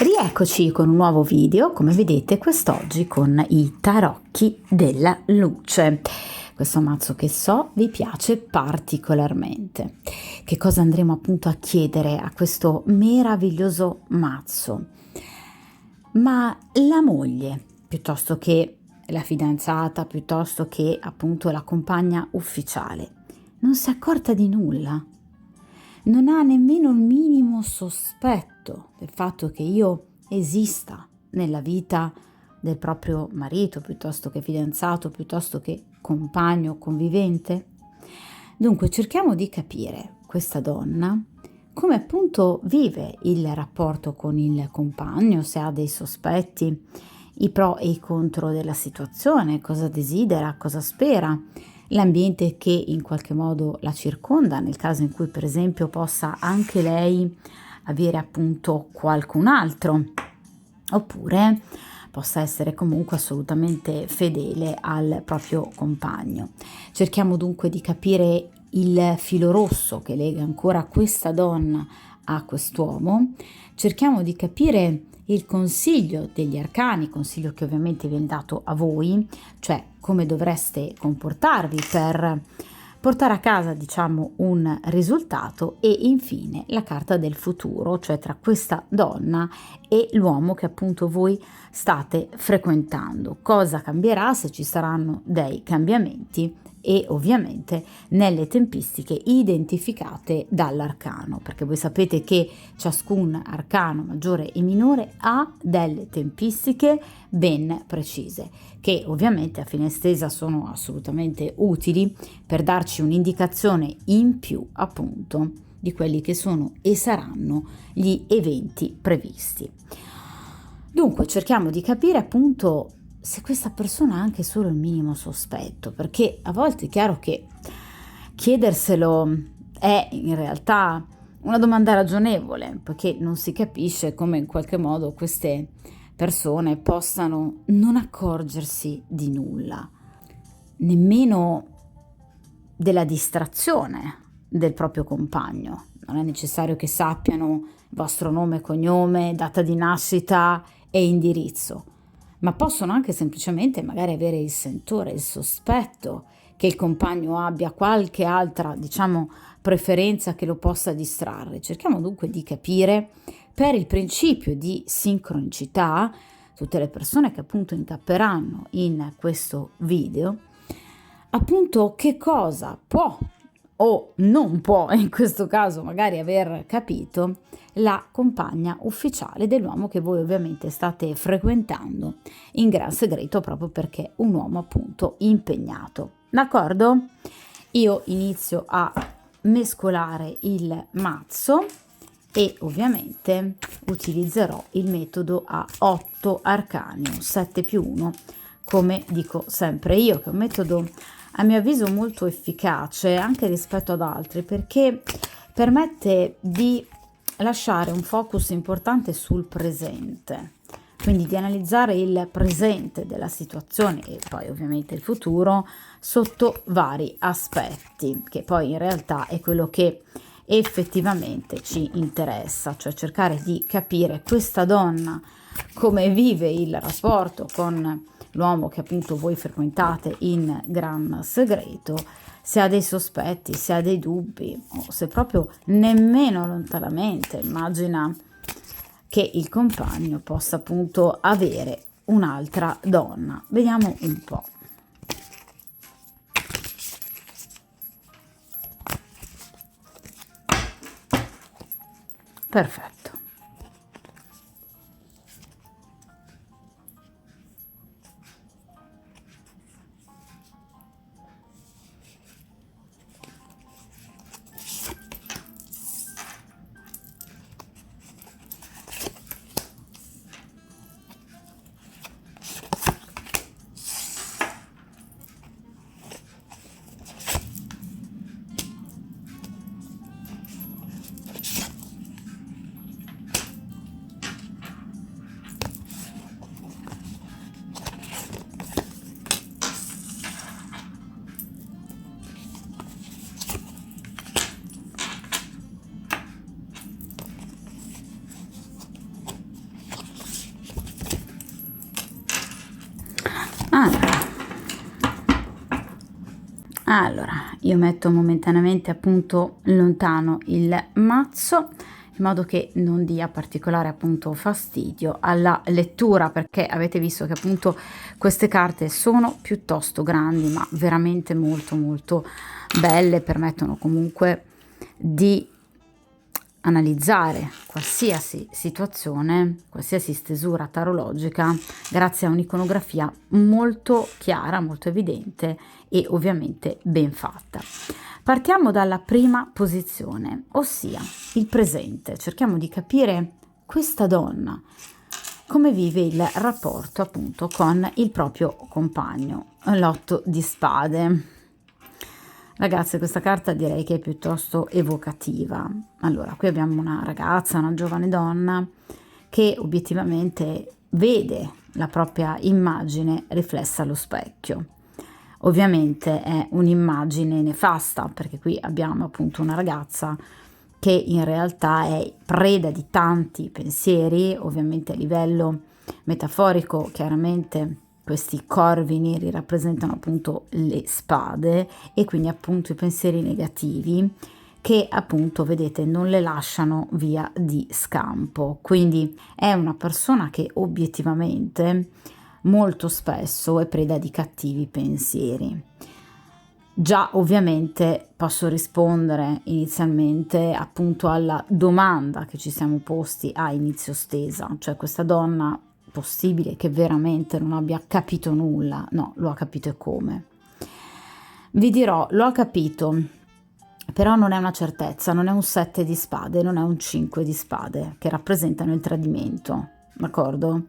Rieccoci con un nuovo video, come vedete quest'oggi con i tarocchi della luce. Questo mazzo che so vi piace particolarmente. Che cosa andremo appunto a chiedere a questo meraviglioso mazzo? Ma la moglie, piuttosto che la fidanzata, piuttosto che appunto la compagna ufficiale, non si è accorta di nulla? Non ha nemmeno il minimo sospetto del fatto che io esista nella vita del proprio marito, piuttosto che fidanzato, piuttosto che compagno, convivente? Dunque cerchiamo di capire questa donna come appunto vive il rapporto con il compagno, se ha dei sospetti, i pro e i contro della situazione, cosa desidera, cosa spera, l'ambiente che in qualche modo la circonda, nel caso in cui per esempio possa anche lei avere appunto qualcun altro, oppure possa essere comunque assolutamente fedele al proprio compagno. Cerchiamo dunque di capire il filo rosso che lega ancora questa donna a quest'uomo, cerchiamo di capire il consiglio degli arcani, consiglio che ovviamente viene dato a voi, cioè come dovreste comportarvi per portare a casa, diciamo, un risultato, e infine la carta del futuro, cioè tra questa donna e l'uomo che appunto voi state frequentando. Cosa cambierà, se ci saranno dei cambiamenti e ovviamente nelle tempistiche identificate dall'arcano, perché voi sapete che ciascun arcano maggiore e minore ha delle tempistiche ben precise, che ovviamente a fine estesa sono assolutamente utili per darci un'indicazione in più appunto di quelli che sono e saranno gli eventi previsti. Dunque cerchiamo di capire appunto se questa persona ha anche solo il minimo sospetto, perché a volte è chiaro che chiederselo è in realtà una domanda ragionevole, perché non si capisce come in qualche modo queste persone possano non accorgersi di nulla, nemmeno della distrazione del proprio compagno. Non è necessario che sappiano vostro nome e cognome, data di nascita e indirizzo, ma possono anche semplicemente magari avere il sentore, il sospetto che il compagno abbia qualche altra, diciamo, preferenza che lo possa distrarre. Cerchiamo dunque di capire, per il principio di sincronicità, tutte le persone che appunto incapperanno in questo video, appunto che cosa può o non può, in questo caso magari aver capito, la compagna ufficiale dell'uomo che voi ovviamente state frequentando in gran segreto, proprio perché è un uomo appunto impegnato. D'accordo? Io inizio a mescolare il mazzo e ovviamente utilizzerò il metodo a 8 arcani, 7 più 1, come dico sempre io, che è un metodo a mio avviso molto efficace anche rispetto ad altri, perché permette di lasciare un focus importante sul presente, quindi di analizzare il presente della situazione e poi ovviamente il futuro sotto vari aspetti, che poi in realtà è quello che effettivamente ci interessa, cioè cercare di capire questa donna come vive il rapporto con l'uomo che appunto voi frequentate in gran segreto, se ha dei sospetti, se ha dei dubbi o se proprio nemmeno lontanamente immagina che il compagno possa appunto avere un'altra donna. Vediamo un po'. Perfetto. Allora, io metto momentaneamente appunto lontano il mazzo in modo che non dia particolare appunto fastidio alla lettura, perché avete visto che appunto queste carte sono piuttosto grandi ma veramente molto molto belle, permettono comunque di analizzare qualsiasi situazione, qualsiasi stesura tarologica grazie a un'iconografia molto chiara, molto evidente e ovviamente ben fatta. Partiamo dalla prima posizione, ossia il presente. Cerchiamo di capire questa donna come vive il rapporto appunto con il proprio compagno. L'otto di spade. Ragazze, questa carta direi che è piuttosto evocativa. Allora, qui abbiamo una ragazza, una giovane donna che obiettivamente vede la propria immagine riflessa allo specchio. Ovviamente è un'immagine nefasta, perché qui abbiamo appunto una ragazza che in realtà è preda di tanti pensieri, ovviamente a livello metaforico, chiaramente questi corvi neri rappresentano appunto le spade e quindi appunto i pensieri negativi che appunto vedete non le lasciano via di scampo. Quindi è una persona che obiettivamente molto spesso è preda di cattivi pensieri. Già ovviamente posso rispondere inizialmente appunto alla domanda che ci siamo posti a inizio stesa, cioè questa donna possibile che veramente non abbia capito nulla? No, lo ha capito e come. Vi dirò, lo ha capito, però non è una certezza, non è un 7 di spade, non è un 5 di spade che rappresentano il tradimento, d'accordo?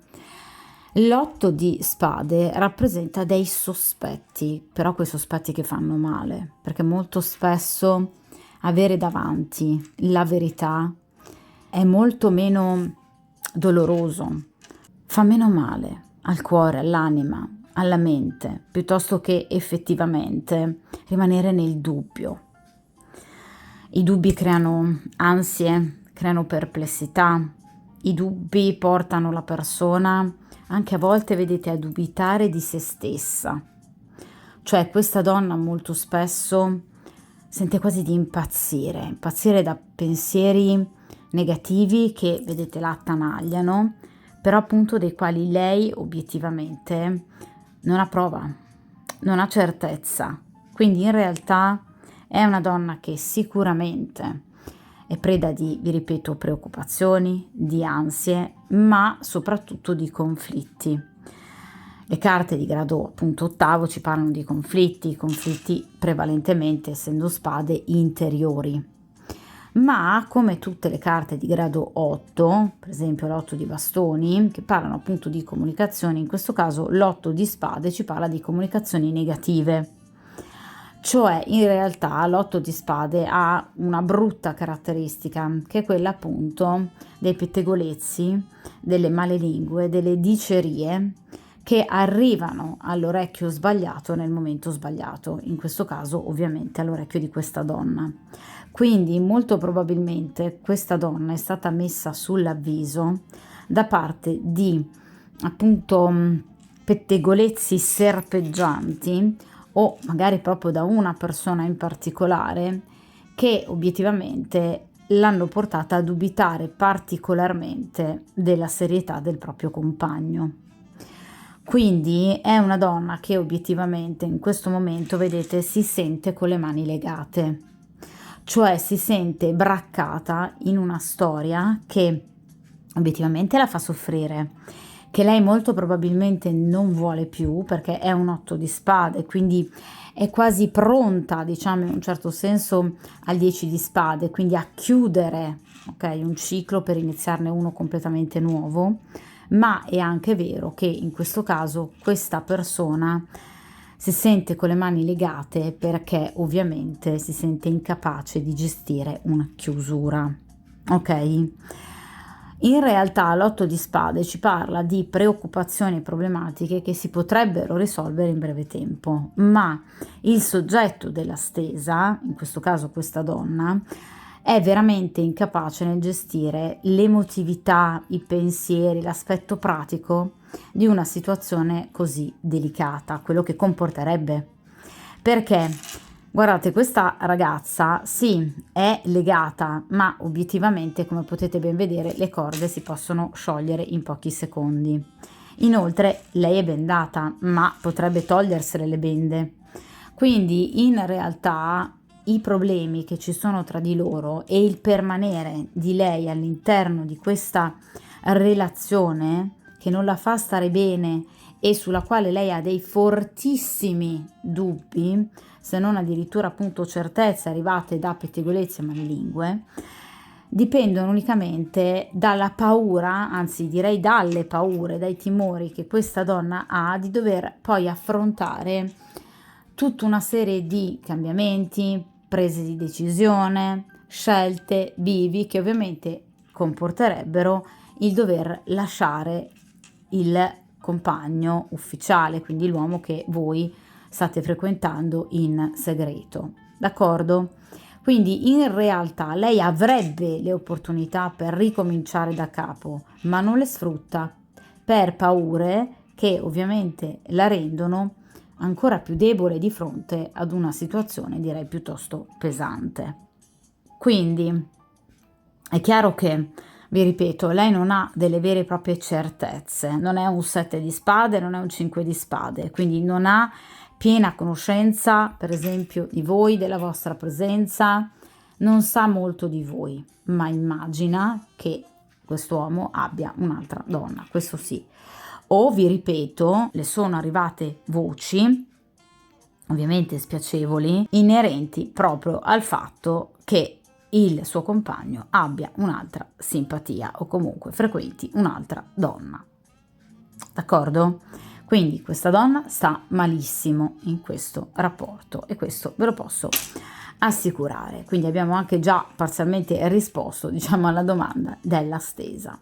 L'8 di spade rappresenta dei sospetti, però quei sospetti che fanno male, perché molto spesso avere davanti la verità è molto meno doloroso, fa meno male al cuore, all'anima, alla mente, piuttosto che effettivamente rimanere nel dubbio. I dubbi creano ansie, creano perplessità, i dubbi portano la persona anche a volte, vedete, a dubitare di se stessa. Cioè questa donna molto spesso sente quasi di impazzire da pensieri negativi che, vedete, la attanagliano, però appunto dei quali lei obiettivamente non ha prova, non ha certezza. Quindi in realtà è una donna che sicuramente è preda di, vi ripeto, preoccupazioni, di ansie, ma soprattutto di conflitti. Le carte di grado appunto ottavo ci parlano di conflitti prevalentemente, essendo spade, interiori. Ma come tutte le carte di grado 8, per esempio l'8 di bastoni, che parlano appunto di comunicazioni, in questo caso l'8 di spade ci parla di comunicazioni negative. Cioè in realtà l'8 di spade ha una brutta caratteristica, che è quella appunto dei pettegolezzi, delle malelingue, delle dicerie che arrivano all'orecchio sbagliato nel momento sbagliato, in questo caso ovviamente all'orecchio di questa donna. Quindi molto probabilmente questa donna è stata messa sull'avviso da parte di appunto pettegolezzi serpeggianti, o magari proprio da una persona in particolare, che obiettivamente l'hanno portata a dubitare particolarmente della serietà del proprio compagno. Quindi è una donna che obiettivamente in questo momento, vedete, si sente con le mani legate, cioè si sente braccata in una storia che obiettivamente la fa soffrire, che lei molto probabilmente non vuole più, perché è un 8 di spade, quindi è quasi pronta, diciamo in un certo senso, al 10 di spade, quindi a chiudere, ok, un ciclo per iniziarne uno completamente nuovo. Ma è anche vero che in questo caso questa persona si sente con le mani legate perché ovviamente si sente incapace di gestire una chiusura, ok? In realtà l'8 di spade ci parla di preoccupazioni e problematiche che si potrebbero risolvere in breve tempo, ma il soggetto della stesa, in questo caso questa donna, è veramente incapace nel gestire l'emotività, i pensieri, l'aspetto pratico di una situazione così delicata, quello che comporterebbe. Perché, guardate, questa ragazza sì, è legata, ma obiettivamente, come potete ben vedere, le corde si possono sciogliere in pochi secondi. Inoltre, lei è bendata, ma potrebbe togliersele le bende. Quindi, in realtà, i problemi che ci sono tra di loro e il permanere di lei all'interno di questa relazione che non la fa stare bene e sulla quale lei ha dei fortissimi dubbi, se non addirittura appunto certezze arrivate da pettegolezzi e malelingue, dipendono unicamente dalla paura, anzi direi dalle paure, dai timori che questa donna ha di dover poi affrontare tutta una serie di cambiamenti, prese di decisione, scelte, bivi che ovviamente comporterebbero il dover lasciare il compagno ufficiale, quindi l'uomo che voi state frequentando in segreto, d'accordo? Quindi in realtà lei avrebbe le opportunità per ricominciare da capo, ma non le sfrutta per paure che ovviamente la rendono ancora più debole di fronte ad una situazione direi piuttosto pesante. Quindi è chiaro che, vi ripeto, lei non ha delle vere e proprie certezze, non è un 7 di spade, non è un 5 di spade, quindi non ha piena conoscenza, per esempio, di voi, della vostra presenza, non sa molto di voi, ma immagina che quest'uomo abbia un'altra donna, questo sì. O, vi ripeto, le sono arrivate voci, ovviamente spiacevoli, inerenti proprio al fatto che il suo compagno abbia un'altra simpatia o comunque frequenti un'altra donna. D'accordo? Quindi questa donna sta malissimo in questo rapporto e questo ve lo posso assicurare. Quindi abbiamo anche già parzialmente risposto, diciamo, alla domanda della stesa.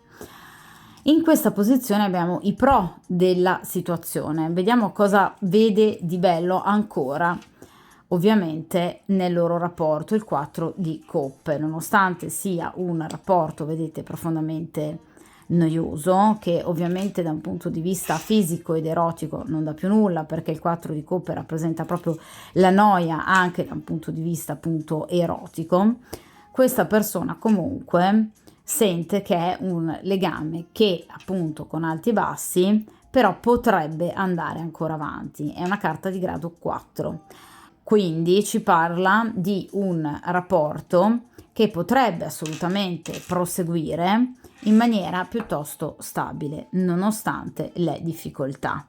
In questa posizione abbiamo i pro della situazione. Vediamo cosa vede di bello ancora, ovviamente, nel loro rapporto, il 4 di coppe. Nonostante sia un rapporto, vedete, profondamente noioso, che ovviamente da un punto di vista fisico ed erotico non dà più nulla, perché il 4 di coppe rappresenta proprio la noia anche da un punto di vista appunto erotico, questa persona comunque sente che è un legame che appunto con alti e bassi però potrebbe andare ancora avanti. È una carta di grado 4, quindi ci parla di un rapporto che potrebbe assolutamente proseguire in maniera piuttosto stabile nonostante le difficoltà.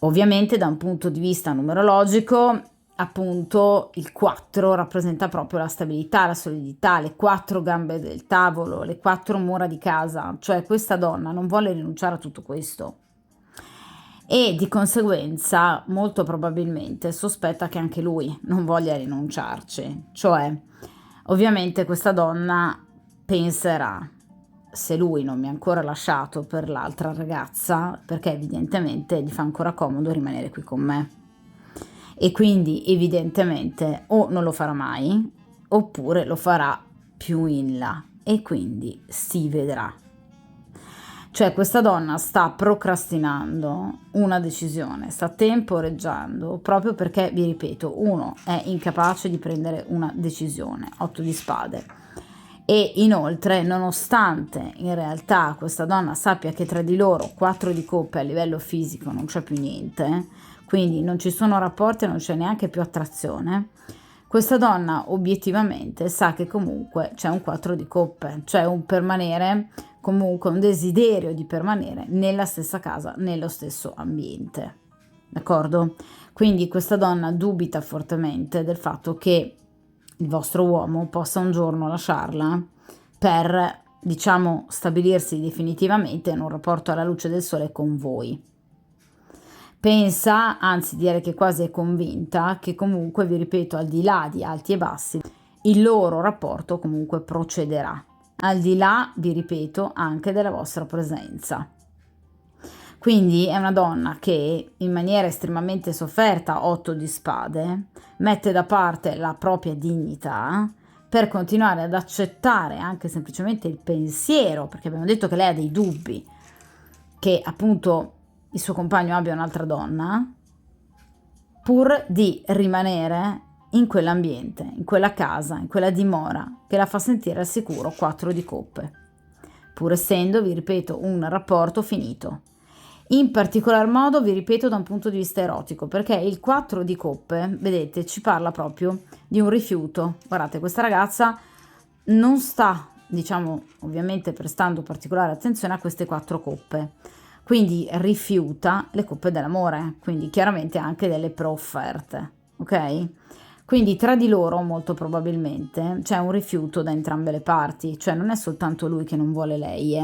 Ovviamente da un punto di vista numerologico, appunto il 4 rappresenta proprio la stabilità, la solidità, le 4 gambe del tavolo, le 4 mura di casa, cioè questa donna non vuole rinunciare a tutto questo e di conseguenza molto probabilmente sospetta che anche lui non voglia rinunciarci, cioè ovviamente questa donna penserà: se lui non mi ha ancora lasciato per l'altra ragazza, perché evidentemente gli fa ancora comodo rimanere qui con me. E quindi evidentemente o non lo farà mai, oppure lo farà più in là, e quindi si vedrà. Cioè questa donna sta procrastinando una decisione, sta temporeggiando, proprio perché, vi ripeto, uno è incapace di prendere una decisione, 8 di spade. E inoltre, nonostante in realtà questa donna sappia che tra di loro 4 di coppe a livello fisico non c'è più niente, quindi non ci sono rapporti, non c'è neanche più attrazione, questa donna obiettivamente sa che comunque c'è un 4 di coppe, c'è un permanere, comunque un desiderio di permanere nella stessa casa, nello stesso ambiente, d'accordo? Quindi questa donna dubita fortemente del fatto che il vostro uomo possa un giorno lasciarla per, diciamo, stabilirsi definitivamente in un rapporto alla luce del sole con voi. Pensa, anzi direi che quasi è convinta, che comunque, vi ripeto, al di là di alti e bassi, il loro rapporto comunque procederà, al di là, vi ripeto, anche della vostra presenza. Quindi è una donna che in maniera estremamente sofferta, 8 di spade, mette da parte la propria dignità per continuare ad accettare anche semplicemente il pensiero, perché abbiamo detto che lei ha dei dubbi, che appunto il suo compagno abbia un'altra donna, pur di rimanere in quell'ambiente, in quella casa, in quella dimora che la fa sentire al sicuro 4 di coppe, pur essendo, vi ripeto, un rapporto finito. In particolar modo, vi ripeto, da un punto di vista erotico, perché il 4 di coppe, vedete, ci parla proprio di un rifiuto. Guardate, questa ragazza non sta, diciamo, ovviamente prestando particolare attenzione a queste 4 coppe, quindi rifiuta le coppe dell'amore, quindi chiaramente anche delle pre-offerte, ok? Quindi tra di loro molto probabilmente c'è un rifiuto da entrambe le parti, cioè non è soltanto lui che non vuole lei,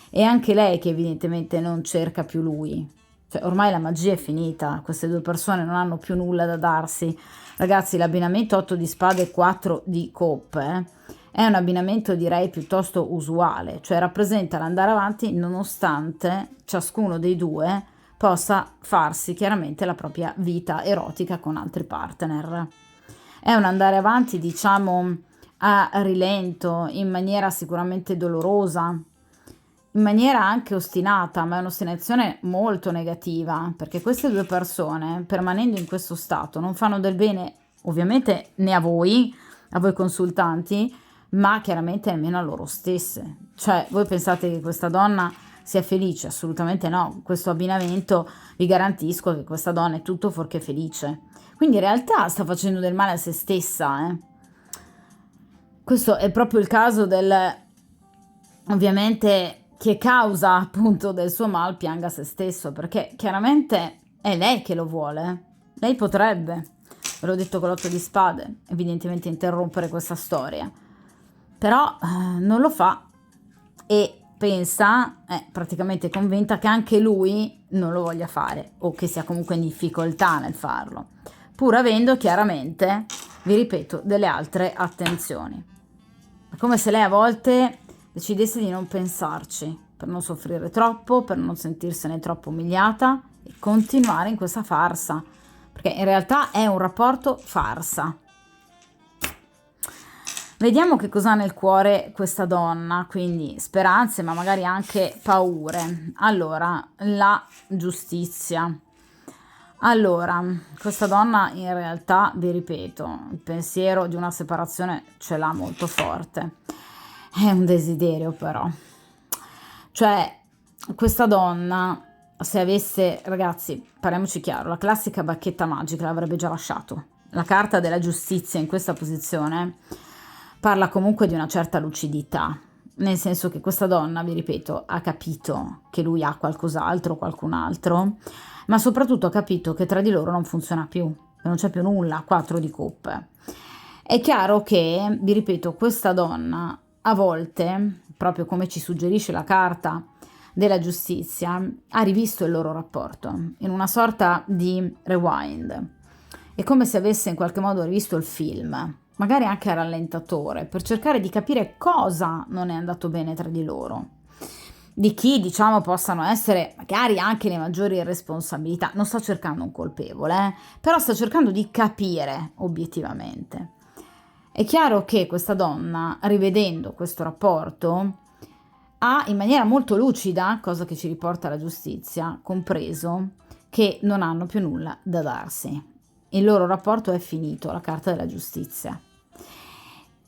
è anche lei che evidentemente non cerca più lui. Cioè, ormai la magia è finita, queste due persone non hanno più nulla da darsi. Ragazzi, l'abbinamento 8 di spade e 4 di coppe è un abbinamento, direi, piuttosto usuale, cioè rappresenta l'andare avanti nonostante ciascuno dei due possa farsi chiaramente la propria vita erotica con altri partner. È un andare avanti, diciamo, a rilento, in maniera sicuramente dolorosa, in maniera anche ostinata, ma è un'ostinazione molto negativa, perché queste due persone, permanendo in questo stato, non fanno del bene, ovviamente, né a voi consultanti, ma chiaramente nemmeno a loro stesse. Cioè, voi pensate che questa donna sia felice? Assolutamente no. Questo abbinamento, vi garantisco che questa donna è tutto fuorché felice. Quindi in realtà sta facendo del male a se stessa, Questo è proprio il caso del, ovviamente, chi è causa appunto del suo mal pianga se stesso, perché chiaramente è lei che lo vuole. Lei potrebbe, ve l'ho detto con l'8 di spade, evidentemente interrompere questa storia, però non lo fa e pensa, è praticamente convinta che anche lui non lo voglia fare o che sia comunque in difficoltà nel farlo, pur avendo chiaramente, vi ripeto, delle altre attenzioni. È come se lei a volte decidesse di non pensarci, per non soffrire troppo, per non sentirsene troppo umiliata e continuare in questa farsa, perché in realtà è un rapporto farsa. Vediamo che cosa ha nel cuore questa donna, quindi speranze, ma magari anche paure. Allora, la giustizia. Allora, questa donna in realtà, vi ripeto, il pensiero di una separazione ce l'ha molto forte. È un desiderio però. Cioè, questa donna, se avesse, ragazzi, parliamoci chiaro, la classica bacchetta magica l'avrebbe già lasciato. La carta della giustizia in questa posizione parla comunque di una certa lucidità, nel senso che questa donna, vi ripeto, ha capito che lui ha qualcos'altro, qualcun altro, ma soprattutto ha capito che tra di loro non funziona più, che non c'è più nulla, 4 di coppe. È chiaro che, vi ripeto, questa donna a volte, proprio come ci suggerisce la carta della giustizia, ha rivisto il loro rapporto in una sorta di rewind. È come se avesse in qualche modo rivisto il film, magari anche a rallentatore, per cercare di capire cosa non è andato bene tra di loro, di chi, diciamo, possano essere magari anche le maggiori responsabilità. Non sta cercando un colpevole, però sta cercando di capire obiettivamente. È chiaro che questa donna, rivedendo questo rapporto, ha in maniera molto lucida, cosa che ci riporta la giustizia, compreso che non hanno più nulla da darsi. Il loro rapporto è finito, la carta della giustizia.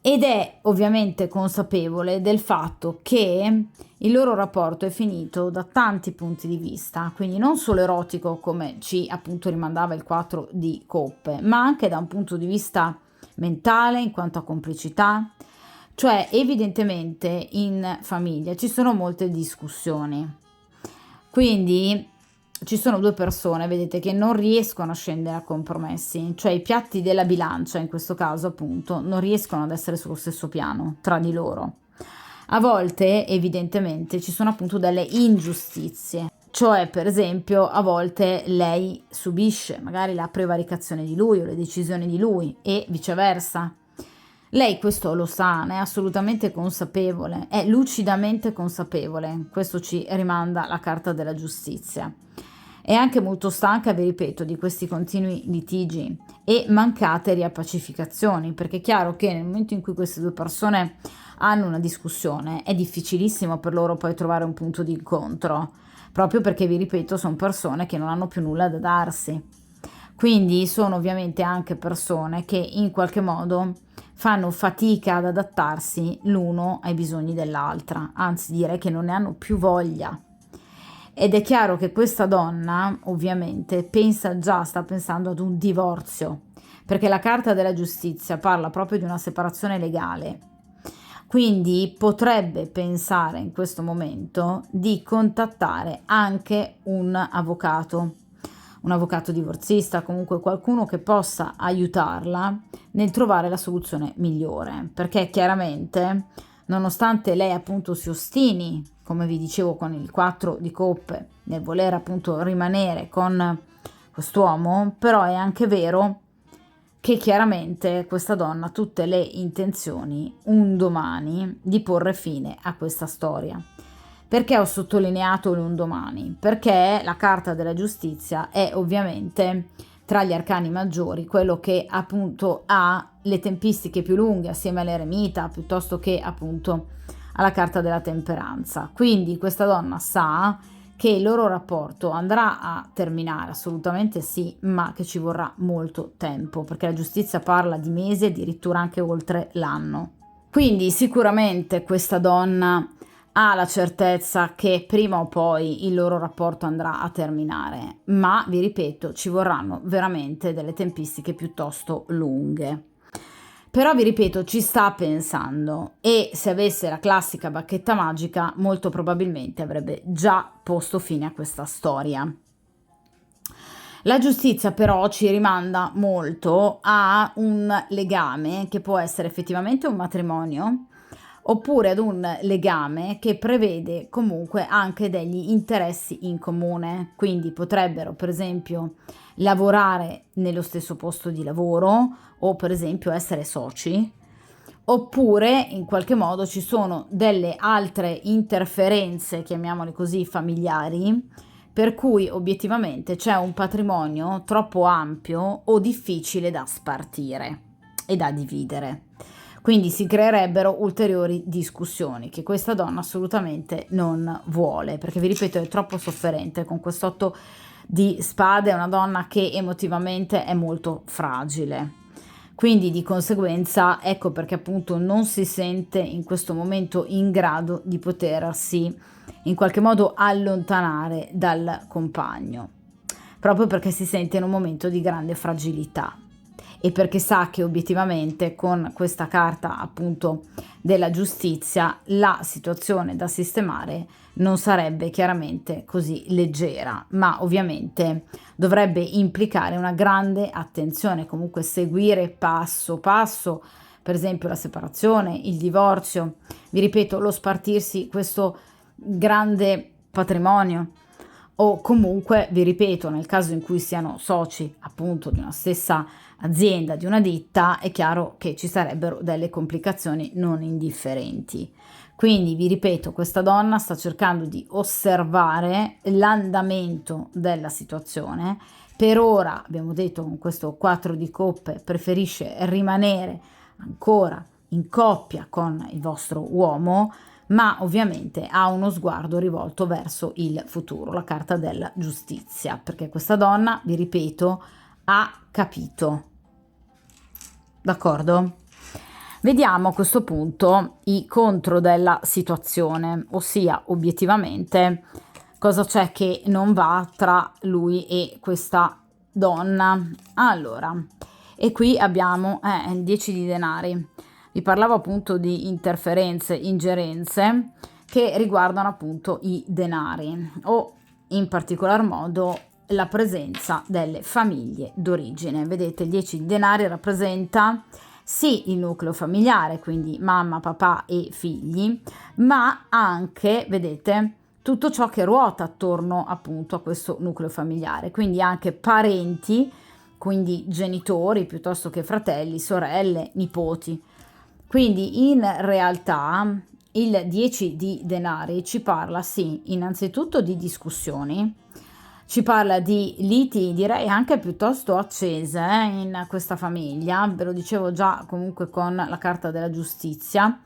Ed è ovviamente consapevole del fatto che il loro rapporto è finito da tanti punti di vista, quindi non solo erotico, come ci appunto rimandava il 4 di coppe, ma anche da un punto di vista mentale, in quanto a complicità. Cioè, evidentemente in famiglia ci sono molte discussioni, quindi ci sono due persone, vedete, che non riescono a scendere a compromessi, cioè i piatti della bilancia, in questo caso appunto, non riescono ad essere sullo stesso piano tra di loro. A volte, evidentemente, ci sono appunto delle ingiustizie, cioè per esempio a volte lei subisce magari la prevaricazione di lui o le decisioni di lui e viceversa. Lei questo lo sa, ne è assolutamente consapevole, è lucidamente consapevole, questo ci rimanda la carta della giustizia. È anche molto stanca, vi ripeto, di questi continui litigi e mancate riappacificazioni, perché è chiaro che nel momento in cui queste due persone hanno una discussione è difficilissimo per loro poi trovare un punto di incontro, proprio perché, vi ripeto, sono persone che non hanno più nulla da darsi. Quindi sono ovviamente anche persone che in qualche modo fanno fatica ad adattarsi l'uno ai bisogni dell'altra, anzi direi che non ne hanno più voglia. Ed è chiaro che questa donna ovviamente sta pensando ad un divorzio, perché la carta della giustizia parla proprio di una separazione legale. Quindi potrebbe pensare in questo momento di contattare anche un avvocato divorzista, comunque qualcuno che possa aiutarla nel trovare la soluzione migliore, perché chiaramente, nonostante lei appunto si ostini, come vi dicevo con il 4 di coppe, nel voler appunto rimanere con quest'uomo, però è anche vero che chiaramente questa donna ha tutte le intenzioni un domani di porre fine a questa storia. Perché ho sottolineato l'un domani? Perché la carta della giustizia è ovviamente tra gli arcani maggiori quello che appunto ha le tempistiche più lunghe assieme all'eremita piuttosto che appunto alla carta della temperanza. Quindi questa donna sa che il loro rapporto andrà a terminare, assolutamente sì, ma che ci vorrà molto tempo, perché la giustizia parla di mesi, addirittura anche oltre l'anno. Quindi sicuramente questa donna ha la certezza che prima o poi il loro rapporto andrà a terminare, ma vi ripeto, ci vorranno veramente delle tempistiche piuttosto lunghe. Però vi ripeto, ci sta pensando, e se avesse la classica bacchetta magica, molto probabilmente avrebbe già posto fine a questa storia. La giustizia però ci rimanda molto a un legame che può essere effettivamente un matrimonio, oppure ad un legame che prevede comunque anche degli interessi in comune, quindi potrebbero per esempio lavorare nello stesso posto di lavoro o per esempio essere soci, oppure in qualche modo ci sono delle altre interferenze, chiamiamole così, familiari, per cui obiettivamente c'è un patrimonio troppo ampio o difficile da spartire e da dividere. Quindi si creerebbero ulteriori discussioni che questa donna assolutamente non vuole, perché vi ripeto è troppo sofferente. Con quest'otto di spade è una donna che emotivamente è molto fragile. Quindi di conseguenza ecco perché appunto non si sente in questo momento in grado di potersi in qualche modo allontanare dal compagno, proprio perché si sente in un momento di grande fragilità e perché sa che obiettivamente con questa carta appunto della giustizia la situazione da sistemare non sarebbe chiaramente così leggera, ma ovviamente dovrebbe implicare una grande attenzione, comunque seguire passo passo, per esempio la separazione, il divorzio, vi ripeto, lo spartirsi questo grande patrimonio, o comunque, vi ripeto, nel caso in cui siano soci appunto di una stessa azienda, di una ditta, è chiaro che ci sarebbero delle complicazioni non indifferenti. Quindi vi ripeto, questa donna sta cercando di osservare l'andamento della situazione. Per ora, abbiamo detto con questo 4 di coppe, preferisce rimanere ancora in coppia con il vostro uomo, ma ovviamente ha uno sguardo rivolto verso il futuro, la carta della giustizia, perché questa donna, vi ripeto, ha capito. D'accordo? Vediamo a questo punto i contro della situazione, ossia obiettivamente cosa c'è che non va tra lui e questa donna. Allora, e qui abbiamo il 10 di denari. Vi parlavo appunto di interferenze, ingerenze che riguardano appunto i denari o in particolar modo la presenza delle famiglie d'origine. Vedete, il 10 di denari rappresenta sì il nucleo familiare, quindi mamma, papà e figli, ma anche, vedete, tutto ciò che ruota attorno appunto a questo nucleo familiare, quindi anche parenti, quindi genitori piuttosto che fratelli, sorelle, nipoti. Quindi in realtà il 10 di denari ci parla sì innanzitutto di discussioni, Ci parla di liti, direi anche piuttosto accese in questa famiglia, ve lo dicevo già comunque con la carta della giustizia,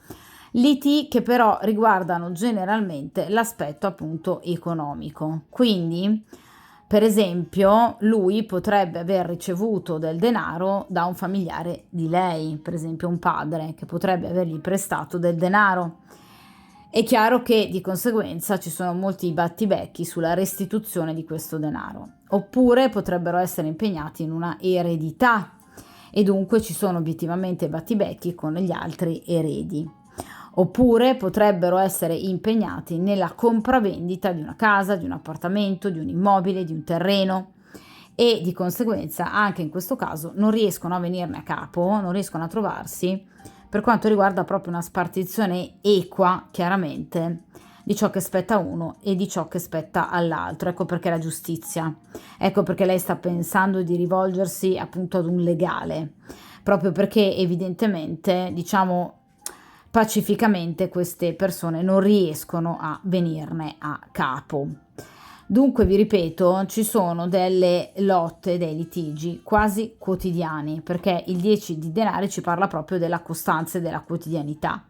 liti che però riguardano generalmente l'aspetto appunto economico. Quindi, per esempio, lui potrebbe aver ricevuto del denaro da un familiare di lei, per esempio un padre, che potrebbe avergli prestato del denaro. È chiaro che di conseguenza ci sono molti battibecchi sulla restituzione di questo denaro, oppure potrebbero essere impegnati in una eredità e dunque ci sono obiettivamente battibecchi con gli altri eredi. Oppure potrebbero essere impegnati nella compravendita di una casa, di un appartamento, di un immobile, di un terreno e di conseguenza anche in questo caso non riescono a venirne a capo, non riescono a trovarsi per quanto riguarda proprio una spartizione equa, chiaramente, di ciò che spetta a uno e di ciò che spetta all'altro. Ecco perché la giustizia, ecco perché lei sta pensando di rivolgersi appunto ad un legale, proprio perché evidentemente, diciamo, pacificamente queste persone non riescono a venirne a capo. Dunque, vi ripeto, ci sono delle lotte, dei litigi quasi quotidiani, perché il 10 di denari ci parla proprio della costanza e della quotidianità,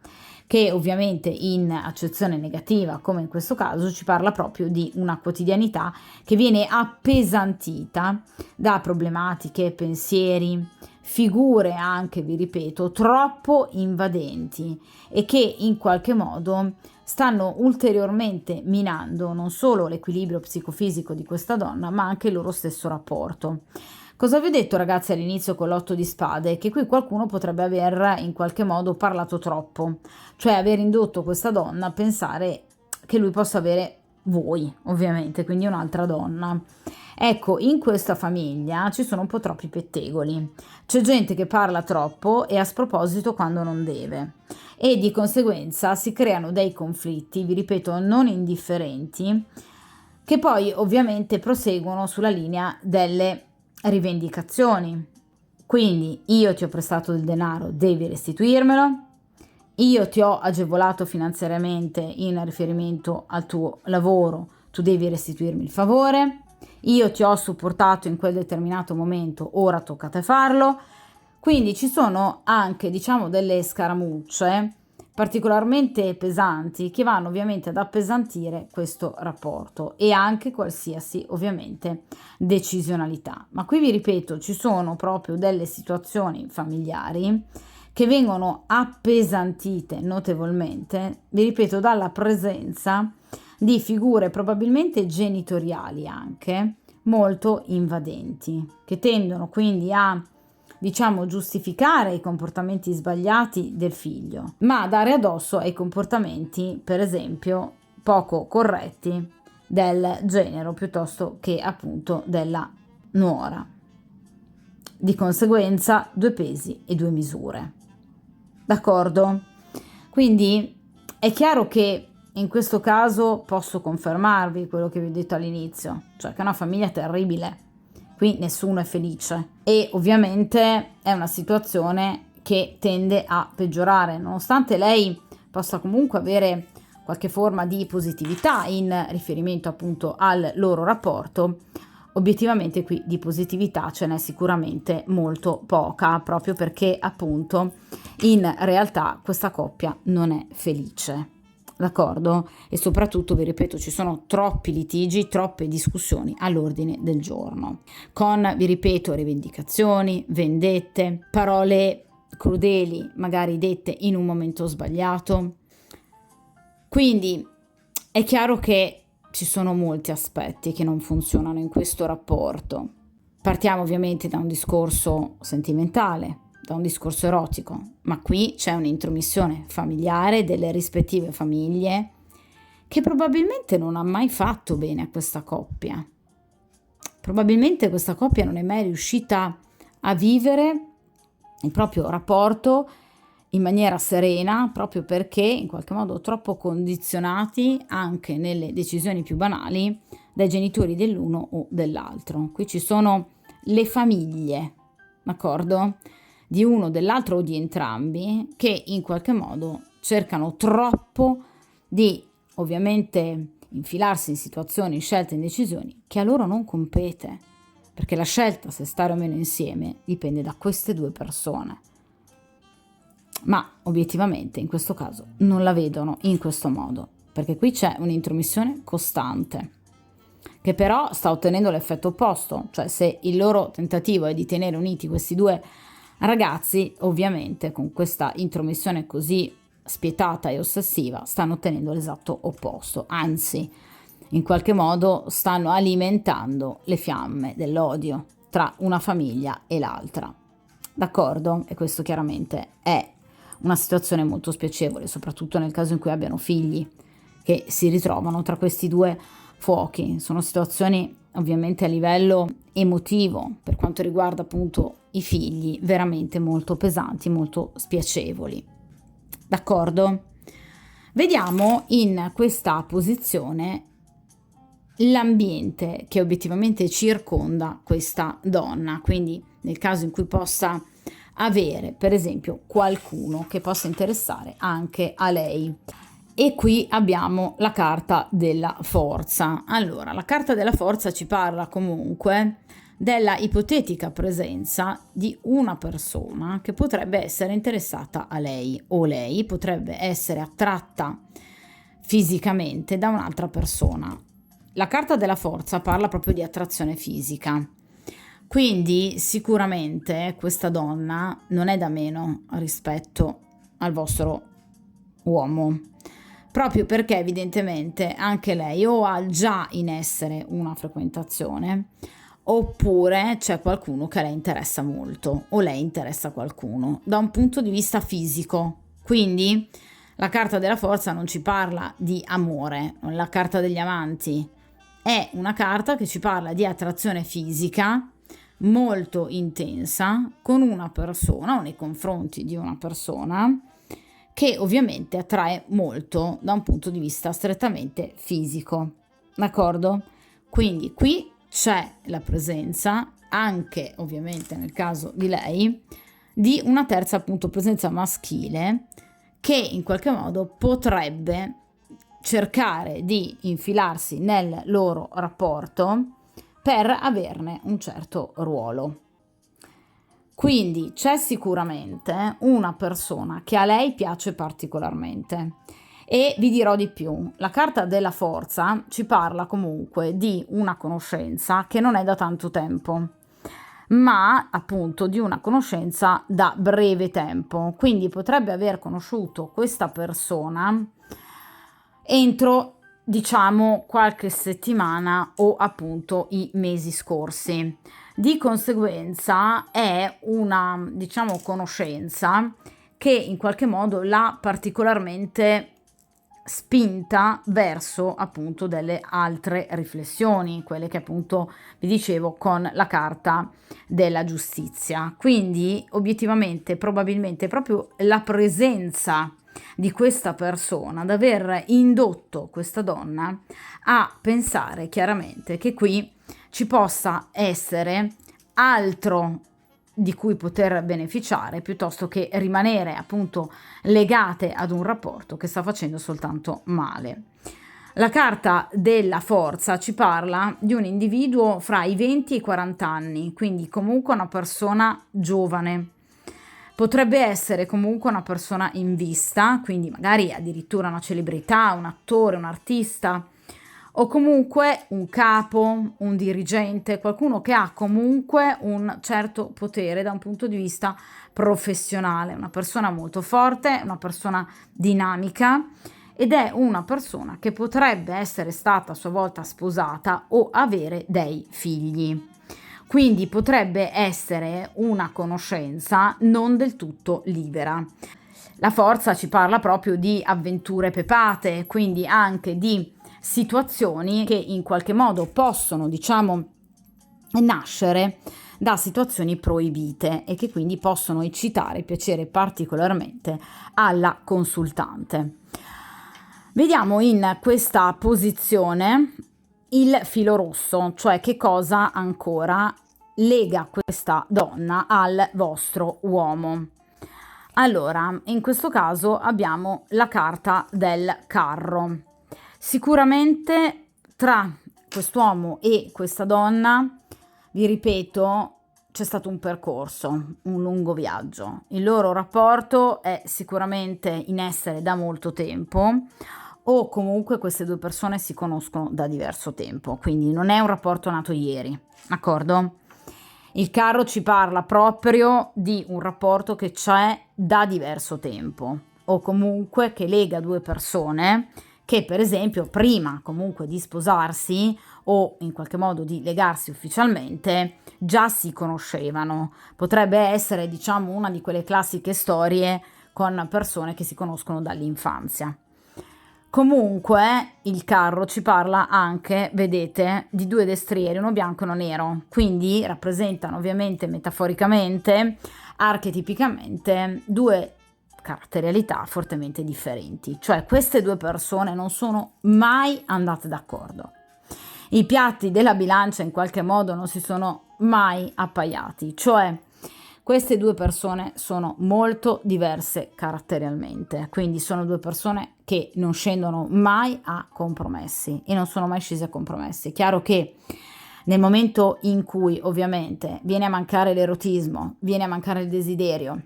che ovviamente in accezione negativa, come in questo caso, ci parla proprio di una quotidianità che viene appesantita da problematiche, pensieri, figure anche, vi ripeto, troppo invadenti e che in qualche modo stanno ulteriormente minando non solo l'equilibrio psicofisico di questa donna, ma anche il loro stesso rapporto. Cosa vi ho detto, ragazzi, all'inizio con l'otto di spade? Che qui qualcuno potrebbe aver in qualche modo parlato troppo, cioè aver indotto questa donna a pensare che lui possa avere voi, ovviamente, quindi un'altra donna. Ecco, in questa famiglia ci sono un po' troppi pettegoli. C'è gente che parla troppo e a sproposito quando non deve e di conseguenza si creano dei conflitti, vi ripeto, non indifferenti, che poi ovviamente proseguono sulla linea delle rivendicazioni. Quindi io ti ho prestato del denaro, devi restituirmelo. Io ti ho agevolato finanziariamente in riferimento al tuo lavoro, tu devi restituirmi il favore. Io ti ho supportato in quel determinato momento, ora tocca a te farlo. Quindi ci sono anche, diciamo, delle scaramucce particolarmente pesanti che vanno ovviamente ad appesantire questo rapporto e anche qualsiasi ovviamente decisionalità. Ma qui vi ripeto, ci sono proprio delle situazioni familiari che vengono appesantite notevolmente, vi ripeto, dalla presenza di figure probabilmente genitoriali anche molto invadenti, che tendono quindi a, diciamo, giustificare i comportamenti sbagliati del figlio, ma dare addosso ai comportamenti, per esempio, poco corretti del genero piuttosto che appunto della nuora. Di conseguenza, due pesi e due misure. D'accordo? Quindi è chiaro che in questo caso posso confermarvi quello che vi ho detto all'inizio, cioè che è una famiglia terribile, qui nessuno è felice e ovviamente è una situazione che tende a peggiorare, nonostante lei possa comunque avere qualche forma di positività in riferimento appunto al loro rapporto. Obiettivamente qui di positività ce n'è sicuramente molto poca, proprio perché appunto in realtà questa coppia non è felice, d'accordo? E soprattutto, vi ripeto, ci sono troppi litigi, troppe discussioni all'ordine del giorno, con, vi ripeto, rivendicazioni, vendette, parole crudeli, magari dette in un momento sbagliato. Quindi è chiaro che ci sono molti aspetti che non funzionano in questo rapporto. Partiamo ovviamente da un discorso sentimentale, da un discorso erotico, ma qui c'è un'intromissione familiare delle rispettive famiglie che probabilmente non ha mai fatto bene a questa coppia. Probabilmente questa coppia non è mai riuscita a vivere il proprio rapporto in maniera serena, proprio perché in qualche modo troppo condizionati anche nelle decisioni più banali dai genitori dell'uno o dell'altro. Qui ci sono le famiglie, d'accordo? Di uno, dell'altro o di entrambi, che in qualche modo cercano troppo di ovviamente infilarsi in situazioni, in scelte, in decisioni che a loro non compete, perché la scelta se stare o meno insieme dipende da queste due persone. Ma obiettivamente in questo caso non la vedono in questo modo, perché qui c'è un'intromissione costante, che però sta ottenendo l'effetto opposto, cioè se il loro tentativo è di tenere uniti questi due ragazzi, ovviamente con questa intromissione così spietata e ossessiva stanno ottenendo l'esatto opposto, anzi in qualche modo stanno alimentando le fiamme dell'odio tra una famiglia e l'altra. D'accordo? E questo chiaramente è una situazione molto spiacevole, soprattutto nel caso in cui abbiano figli che si ritrovano tra questi due fuochi. Sono situazioni ovviamente a livello emotivo, per quanto riguarda appunto i figli, veramente molto pesanti, molto spiacevoli. D'accordo? Vediamo in questa posizione l'ambiente che obiettivamente circonda questa donna, quindi nel caso in cui possa avere per esempio qualcuno che possa interessare anche a lei. E qui abbiamo la carta della forza. Allora, la carta della forza ci parla comunque della ipotetica presenza di una persona che potrebbe essere interessata a lei, o lei potrebbe essere attratta fisicamente da un'altra persona. La carta della forza parla proprio di attrazione fisica, quindi sicuramente questa donna non è da meno rispetto al vostro uomo, proprio perché evidentemente anche lei o ha già in essere una frequentazione, oppure c'è qualcuno che lei interessa molto, o lei interessa qualcuno da un punto di vista fisico. Quindi la carta della forza non ci parla di amore, non è la carta degli amanti, è una carta che ci parla di attrazione fisica molto intensa con una persona o nei confronti di una persona che ovviamente attrae molto da un punto di vista strettamente fisico, d'accordo? Quindi qui c'è la presenza, anche ovviamente nel caso di lei, di una terza appunto presenza maschile che in qualche modo potrebbe cercare di infilarsi nel loro rapporto per averne un certo ruolo. Quindi c'è sicuramente una persona che a lei piace particolarmente. E vi dirò di più, la carta della forza ci parla comunque di una conoscenza che non è da tanto tempo, ma appunto di una conoscenza da breve tempo. Quindi potrebbe aver conosciuto questa persona entro, diciamo, qualche settimana o appunto i mesi scorsi. Di conseguenza è una, diciamo, conoscenza che in qualche modo l'ha particolarmente spinta verso appunto delle altre riflessioni, quelle che appunto vi dicevo con la carta della giustizia. Quindi obiettivamente probabilmente proprio la presenza di questa persona ad aver indotto questa donna a pensare chiaramente che qui ci possa essere altro di cui poter beneficiare piuttosto che rimanere appunto legate ad un rapporto che sta facendo soltanto male. La carta della forza ci parla di un individuo fra i 20 e i 40 anni, quindi comunque una persona giovane. Potrebbe essere comunque una persona in vista, quindi magari addirittura una celebrità, un attore, un artista, o comunque un capo, un dirigente, qualcuno che ha comunque un certo potere da un punto di vista professionale, una persona molto forte, una persona dinamica ed è una persona che potrebbe essere stata a sua volta sposata o avere dei figli. Quindi potrebbe essere una conoscenza non del tutto libera. La forza ci parla proprio di avventure pepate, quindi anche di situazioni che in qualche modo possono, diciamo, nascere da situazioni proibite e che quindi possono eccitare e piacere particolarmente alla consultante. Vediamo in questa posizione il filo rosso, cioè che cosa ancora lega questa donna al vostro uomo. Allora, in questo caso abbiamo la carta del carro, Sicuramente tra quest'uomo e questa donna, vi ripeto, c'è stato un percorso, un lungo viaggio. Il loro rapporto è sicuramente in essere da molto tempo, o comunque queste due persone si conoscono da diverso tempo, quindi non è un rapporto nato ieri, d'accordo? Il carro ci parla proprio di un rapporto che c'è da diverso tempo, o comunque che lega due persone che, per esempio, prima comunque di sposarsi o in qualche modo di legarsi ufficialmente, già si conoscevano. Potrebbe essere, diciamo, una di quelle classiche storie con persone che si conoscono dall'infanzia. Comunque il carro ci parla anche, vedete, di due destrieri, uno bianco e uno nero, quindi rappresentano ovviamente metaforicamente, archetipicamente, due caratterialità fortemente differenti, cioè queste due persone non sono mai andate d'accordo. I piatti della bilancia in qualche modo non si sono mai appaiati, cioè queste due persone sono molto diverse caratterialmente, quindi sono due persone che non scendono mai a compromessi e non sono mai scese a compromessi. È chiaro che nel momento in cui ovviamente viene a mancare l'erotismo, viene a mancare il desiderio,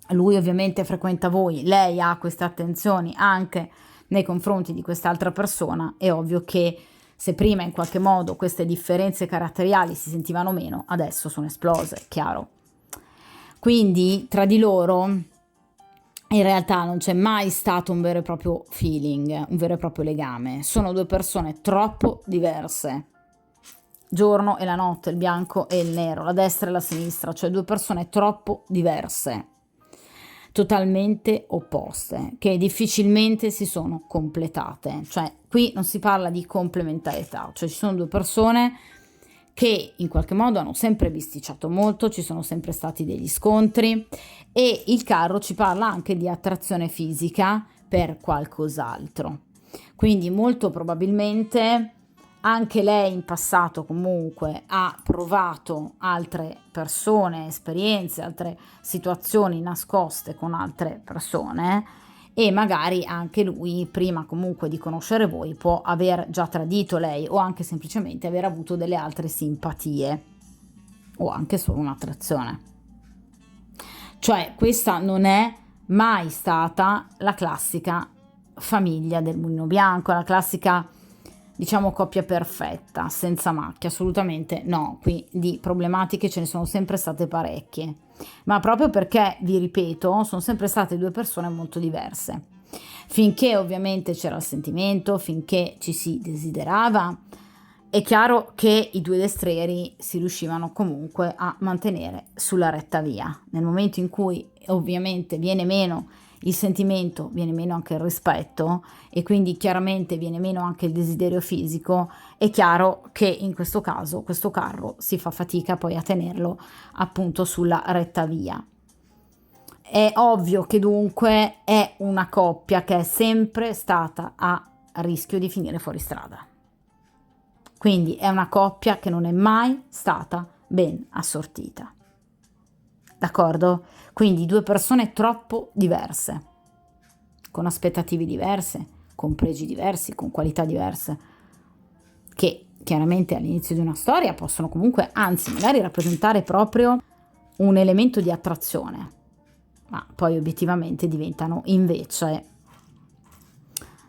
lui ovviamente frequenta voi, lei ha queste attenzioni anche nei confronti di quest'altra persona, è ovvio che se prima in qualche modo queste differenze caratteriali si sentivano meno, adesso sono esplose, chiaro. Quindi tra di loro in realtà non c'è mai stato un vero e proprio feeling, un vero e proprio legame. Sono due persone troppo diverse. Giorno e la notte, il bianco e il nero, la destra e la sinistra, cioè due persone troppo diverse, totalmente opposte, che difficilmente si sono completate. Cioè qui non si parla di complementarietà, cioè ci sono due persone che in qualche modo hanno sempre bisticciato molto, ci sono sempre stati degli scontri e il carro ci parla anche di attrazione fisica per qualcos'altro. Quindi molto probabilmente anche lei in passato comunque ha provato altre persone, esperienze, altre situazioni nascoste con altre persone e magari anche lui, prima comunque di conoscere voi, può aver già tradito lei o anche semplicemente aver avuto delle altre simpatie o anche solo un'attrazione. Cioè questa non è mai stata la classica famiglia del Mulino Bianco, la classica, diciamo, coppia perfetta, senza macchia, assolutamente no. Qui di problematiche ce ne sono sempre state parecchie, ma proprio perché, vi ripeto, sono sempre state due persone molto diverse. Finché ovviamente c'era il sentimento, finché ci si desiderava, è chiaro che i due destrieri si riuscivano comunque a mantenere sulla retta via. Nel momento in cui ovviamente viene meno il sentimento, viene meno anche il rispetto e quindi chiaramente viene meno anche il desiderio fisico, è chiaro che in questo caso questo carro si fa fatica poi a tenerlo appunto sulla retta via. È ovvio che dunque è una coppia che è sempre stata a rischio di finire fuori strada. Quindi è una coppia che non è mai stata ben assortita. D'accordo? Quindi due persone troppo diverse, con aspettative diverse, con pregi diversi, con qualità diverse, che chiaramente all'inizio di una storia possono comunque, anzi magari rappresentare proprio un elemento di attrazione, ma poi obiettivamente diventano invece,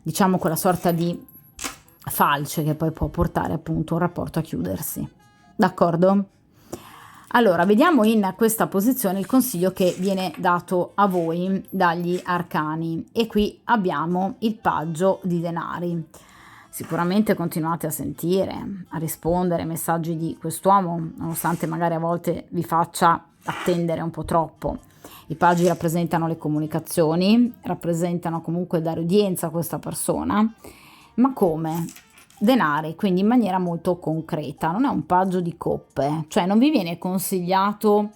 diciamo, quella sorta di falce che poi può portare appunto un rapporto a chiudersi. D'accordo? Allora, vediamo in questa posizione il consiglio che viene dato a voi dagli arcani e qui abbiamo il paggio di denari. Sicuramente continuate a sentire, a rispondere ai messaggi di quest'uomo, nonostante magari a volte vi faccia attendere un po' troppo. I paggi rappresentano le comunicazioni, rappresentano comunque dare udienza a questa persona, ma come? Denari, quindi in maniera molto concreta, non è un paggio di coppe, cioè non vi viene consigliato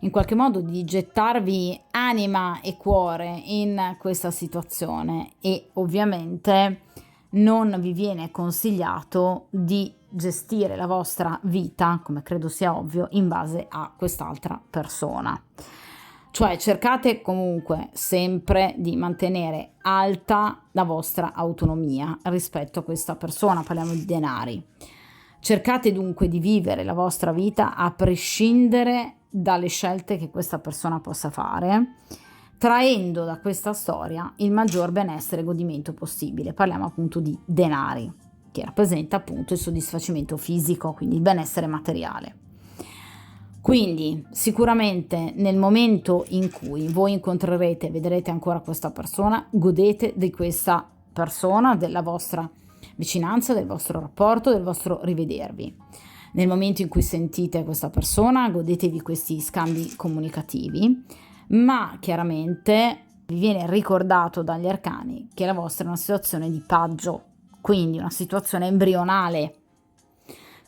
in qualche modo di gettarvi anima e cuore in questa situazione e ovviamente non vi viene consigliato di gestire la vostra vita, come credo sia ovvio, in base a quest'altra persona. Cioè cercate comunque sempre di mantenere alta la vostra autonomia rispetto a questa persona, parliamo di denari. Cercate dunque di vivere la vostra vita a prescindere dalle scelte che questa persona possa fare, traendo da questa storia il maggior benessere e godimento possibile. Parliamo appunto di denari, che rappresenta appunto il soddisfacimento fisico, quindi il benessere materiale. Quindi sicuramente nel momento in cui voi incontrerete e vedrete ancora questa persona, godete di questa persona, della vostra vicinanza, del vostro rapporto, del vostro rivedervi. Nel momento in cui sentite questa persona, godetevi questi scambi comunicativi, ma chiaramente vi viene ricordato dagli arcani che la vostra è una situazione di paggio, quindi una situazione embrionale,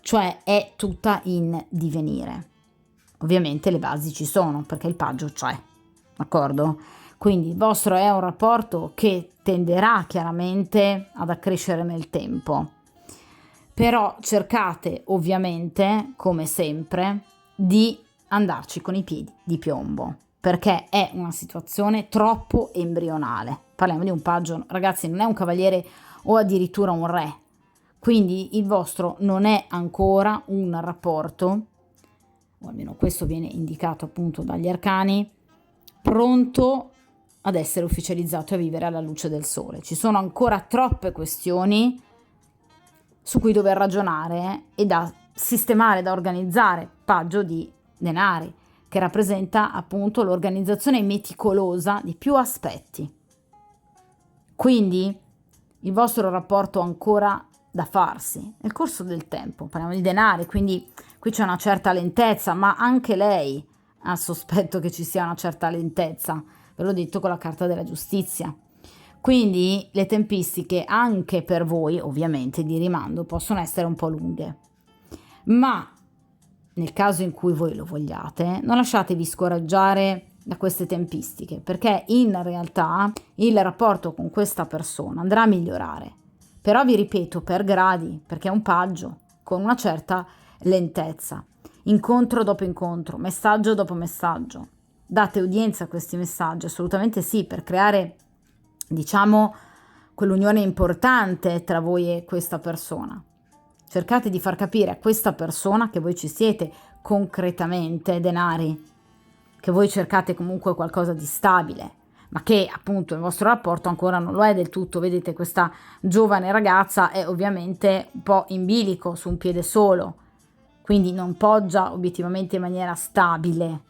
cioè è tutta in divenire. Ovviamente le basi ci sono, perché il paggio c'è, d'accordo? Quindi il vostro è un rapporto che tenderà chiaramente ad accrescere nel tempo, però cercate ovviamente, come sempre, di andarci con i piedi di piombo, perché è una situazione troppo embrionale. Parliamo di un paggio, ragazzi, non è un cavaliere o addirittura un re, quindi il vostro non è ancora un rapporto, o almeno questo viene indicato appunto dagli arcani, pronto ad essere ufficializzato e a vivere alla luce del sole. Ci sono ancora troppe questioni su cui dover ragionare e da sistemare, da organizzare, paggio di denari, che rappresenta appunto l'organizzazione meticolosa di più aspetti. Quindi il vostro rapporto ancora da farsi nel corso del tempo. Parliamo di denari, quindi qui c'è una certa lentezza, ma anche lei ha sospetto che ci sia una certa lentezza, ve l'ho detto con la carta della giustizia. Quindi le tempistiche anche per voi, ovviamente, di rimando possono essere un po' lunghe, ma nel caso in cui voi lo vogliate, non lasciatevi scoraggiare da queste tempistiche, perché in realtà il rapporto con questa persona andrà a migliorare. Però vi ripeto, per gradi, perché è un paggio con una certa lentezza, incontro dopo incontro, messaggio dopo messaggio. Date udienza a questi messaggi, assolutamente sì, per creare, diciamo, quell'unione importante tra voi e questa persona. Cercate di far capire a questa persona che voi ci siete concretamente, denari, che voi cercate comunque qualcosa di stabile, ma che appunto il vostro rapporto ancora non lo è del tutto. Vedete, questa giovane ragazza è ovviamente un po' in bilico, su un piede solo, quindi non poggia obiettivamente in maniera stabile,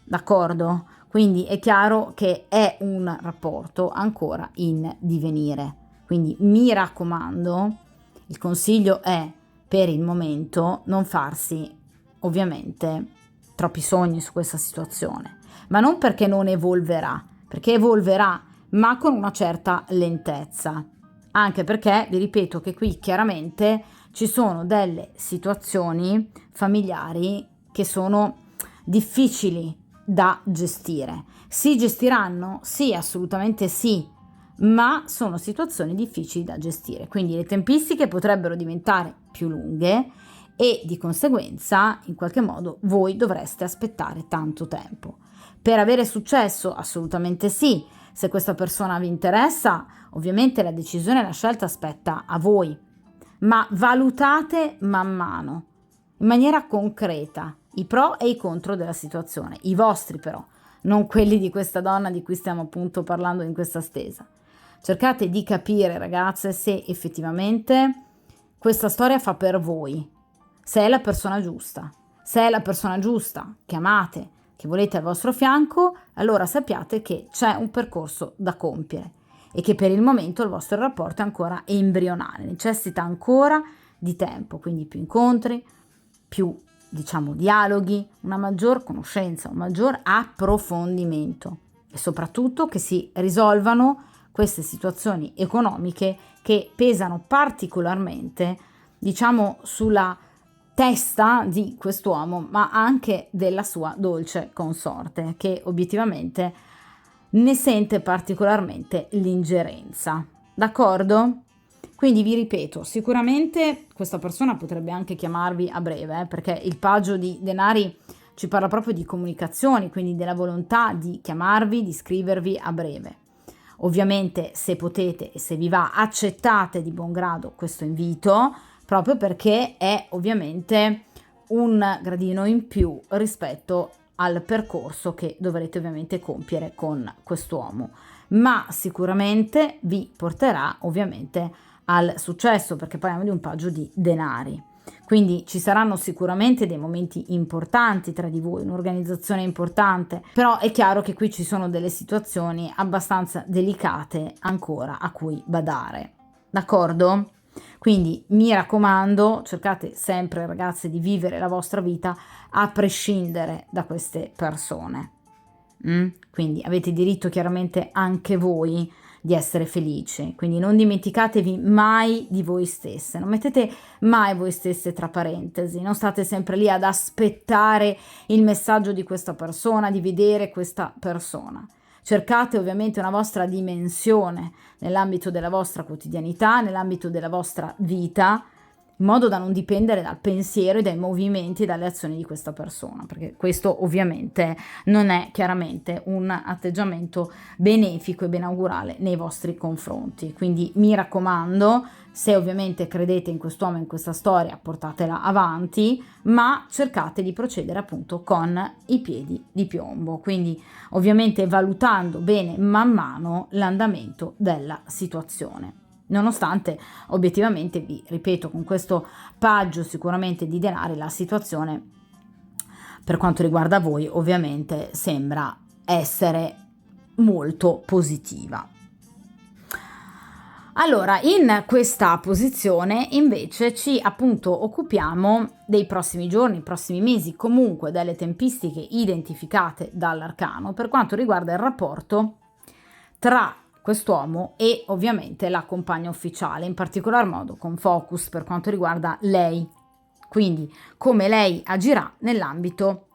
d'accordo? Quindi è chiaro che è un rapporto ancora in divenire. Quindi mi raccomando, il consiglio è per il momento non farsi ovviamente troppi sogni su questa situazione, ma non perché non evolverà, perché evolverà, ma con una certa lentezza. Anche perché, vi ripeto, che qui chiaramente ci sono delle situazioni familiari che sono difficili da gestire. Si gestiranno? Sì, assolutamente sì, ma sono situazioni difficili da gestire, quindi le tempistiche potrebbero diventare più lunghe e di conseguenza in qualche modo voi dovreste aspettare tanto tempo. Per avere successo? Assolutamente sì. Se questa persona vi interessa, ovviamente la decisione e la scelta aspetta a voi, ma valutate man mano, in maniera concreta, i pro e i contro della situazione, i vostri però, non quelli di questa donna di cui stiamo appunto parlando in questa stesa. Cercate di capire, ragazze, se effettivamente questa storia fa per voi, se è la persona giusta. Se è la persona giusta che amate, che volete al vostro fianco, allora sappiate che c'è un percorso da compiere e che per il momento il vostro rapporto è ancora embrionale, necessita ancora di tempo, quindi più incontri, più, diciamo, dialoghi, una maggior conoscenza, un maggior approfondimento e soprattutto che si risolvano queste situazioni economiche che pesano particolarmente, diciamo, sulla testa di quest'uomo, ma anche della sua dolce consorte, che obiettivamente ne sente particolarmente l'ingerenza. D'accordo? Quindi vi ripeto, sicuramente questa persona potrebbe anche chiamarvi a breve, perché il paggio di denari ci parla proprio di comunicazioni, quindi della volontà di chiamarvi, di scrivervi a breve. Ovviamente, se potete e se vi va, accettate di buon grado questo invito, proprio perché è ovviamente un gradino in più rispetto al percorso che dovrete ovviamente compiere con quest'uomo, ma sicuramente vi porterà ovviamente al successo, perché parliamo di un paggio di denari. Quindi ci saranno sicuramente dei momenti importanti tra di voi, un'organizzazione importante, però è chiaro che qui ci sono delle situazioni abbastanza delicate ancora a cui badare, d'accordo? Quindi mi raccomando, cercate sempre, ragazze, di vivere la vostra vita a prescindere da queste persone. Quindi avete diritto chiaramente anche voi di essere felici, quindi non dimenticatevi mai di voi stesse, non mettete mai voi stesse tra parentesi, non state sempre lì ad aspettare il messaggio di questa persona, di vedere questa persona. Cercate ovviamente una vostra dimensione nell'ambito della vostra quotidianità, nell'ambito della vostra vita, in modo da non dipendere dal pensiero e dai movimenti e dalle azioni di questa persona, perché questo ovviamente non è chiaramente un atteggiamento benefico e benaugurale nei vostri confronti. Quindi mi raccomando, se ovviamente credete in quest'uomo, in questa storia, portatela avanti, ma cercate di procedere appunto con i piedi di piombo, quindi ovviamente valutando bene man mano l'andamento della situazione. Nonostante obiettivamente, vi ripeto, con questo paggio sicuramente di denari la situazione per quanto riguarda voi ovviamente sembra essere molto positiva. Allora, in questa posizione invece ci appunto occupiamo dei prossimi giorni, prossimi mesi, comunque delle tempistiche identificate dall'arcano per quanto riguarda il rapporto tra quest'uomo e ovviamente la compagna ufficiale, in particolar modo con focus per quanto riguarda lei, quindi come lei agirà nell'ambito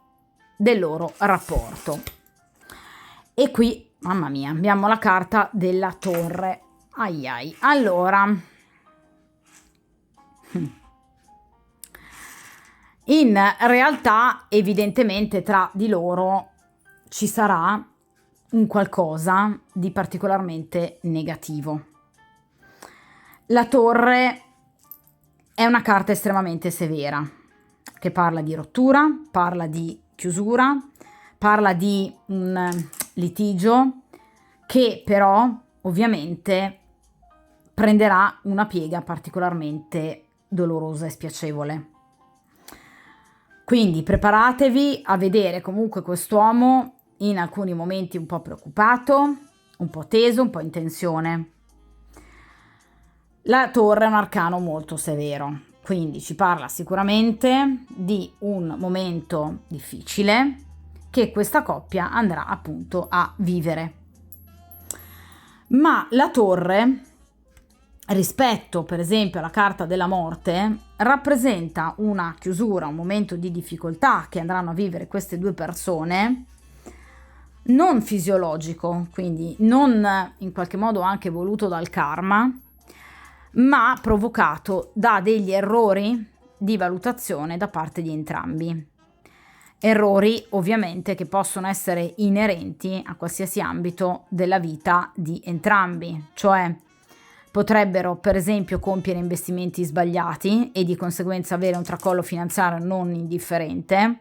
del loro rapporto. E qui, mamma mia, abbiamo la carta della torre. Ai ai. Allora, in realtà evidentemente tra di loro ci sarà un qualcosa di particolarmente negativo. La torre è una carta estremamente severa, che parla di rottura, parla di chiusura, parla di un litigio che però ovviamente prenderà una piega particolarmente dolorosa e spiacevole. Quindi preparatevi a vedere comunque quest'uomo in alcuni momenti un po' preoccupato, un po' teso, un po' in tensione. La torre è un arcano molto severo, quindi ci parla sicuramente di un momento difficile che questa coppia andrà appunto a vivere. Ma la torre, rispetto per esempio alla carta della morte, rappresenta una chiusura, un momento di difficoltà che andranno a vivere queste due persone, non fisiologico, quindi non in qualche modo anche voluto dal karma, ma provocato da degli errori di valutazione da parte di entrambi. Errori ovviamente che possono essere inerenti a qualsiasi ambito della vita di entrambi, cioè potrebbero per esempio compiere investimenti sbagliati e di conseguenza avere un tracollo finanziario non indifferente,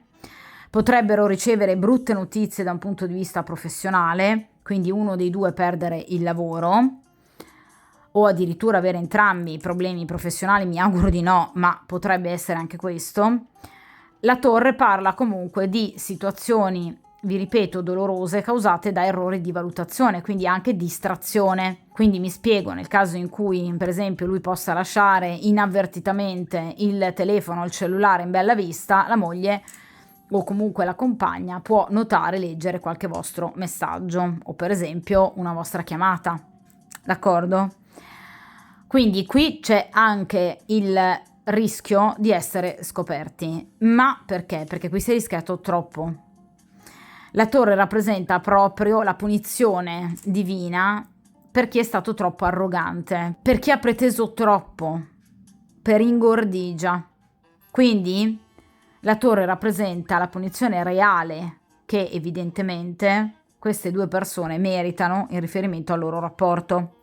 potrebbero ricevere brutte notizie da un punto di vista professionale, quindi uno dei due perdere il lavoro, o addirittura avere entrambi problemi professionali, mi auguro di no, ma potrebbe essere anche questo. La torre parla comunque di situazioni, vi ripeto, dolorose causate da errori di valutazione, quindi anche distrazione. Quindi mi spiego, nel caso in cui per esempio lui possa lasciare inavvertitamente il telefono o il cellulare in bella vista, la moglie o comunque la compagna può notare, leggere qualche vostro messaggio o per esempio una vostra chiamata, d'accordo? Quindi qui c'è anche il rischio di essere scoperti, ma perché? Perché qui si è rischiato troppo. La torre rappresenta proprio la punizione divina per chi è stato troppo arrogante, per chi ha preteso troppo, per ingordigia. Quindi la torre rappresenta la punizione reale che evidentemente queste due persone meritano in riferimento al loro rapporto.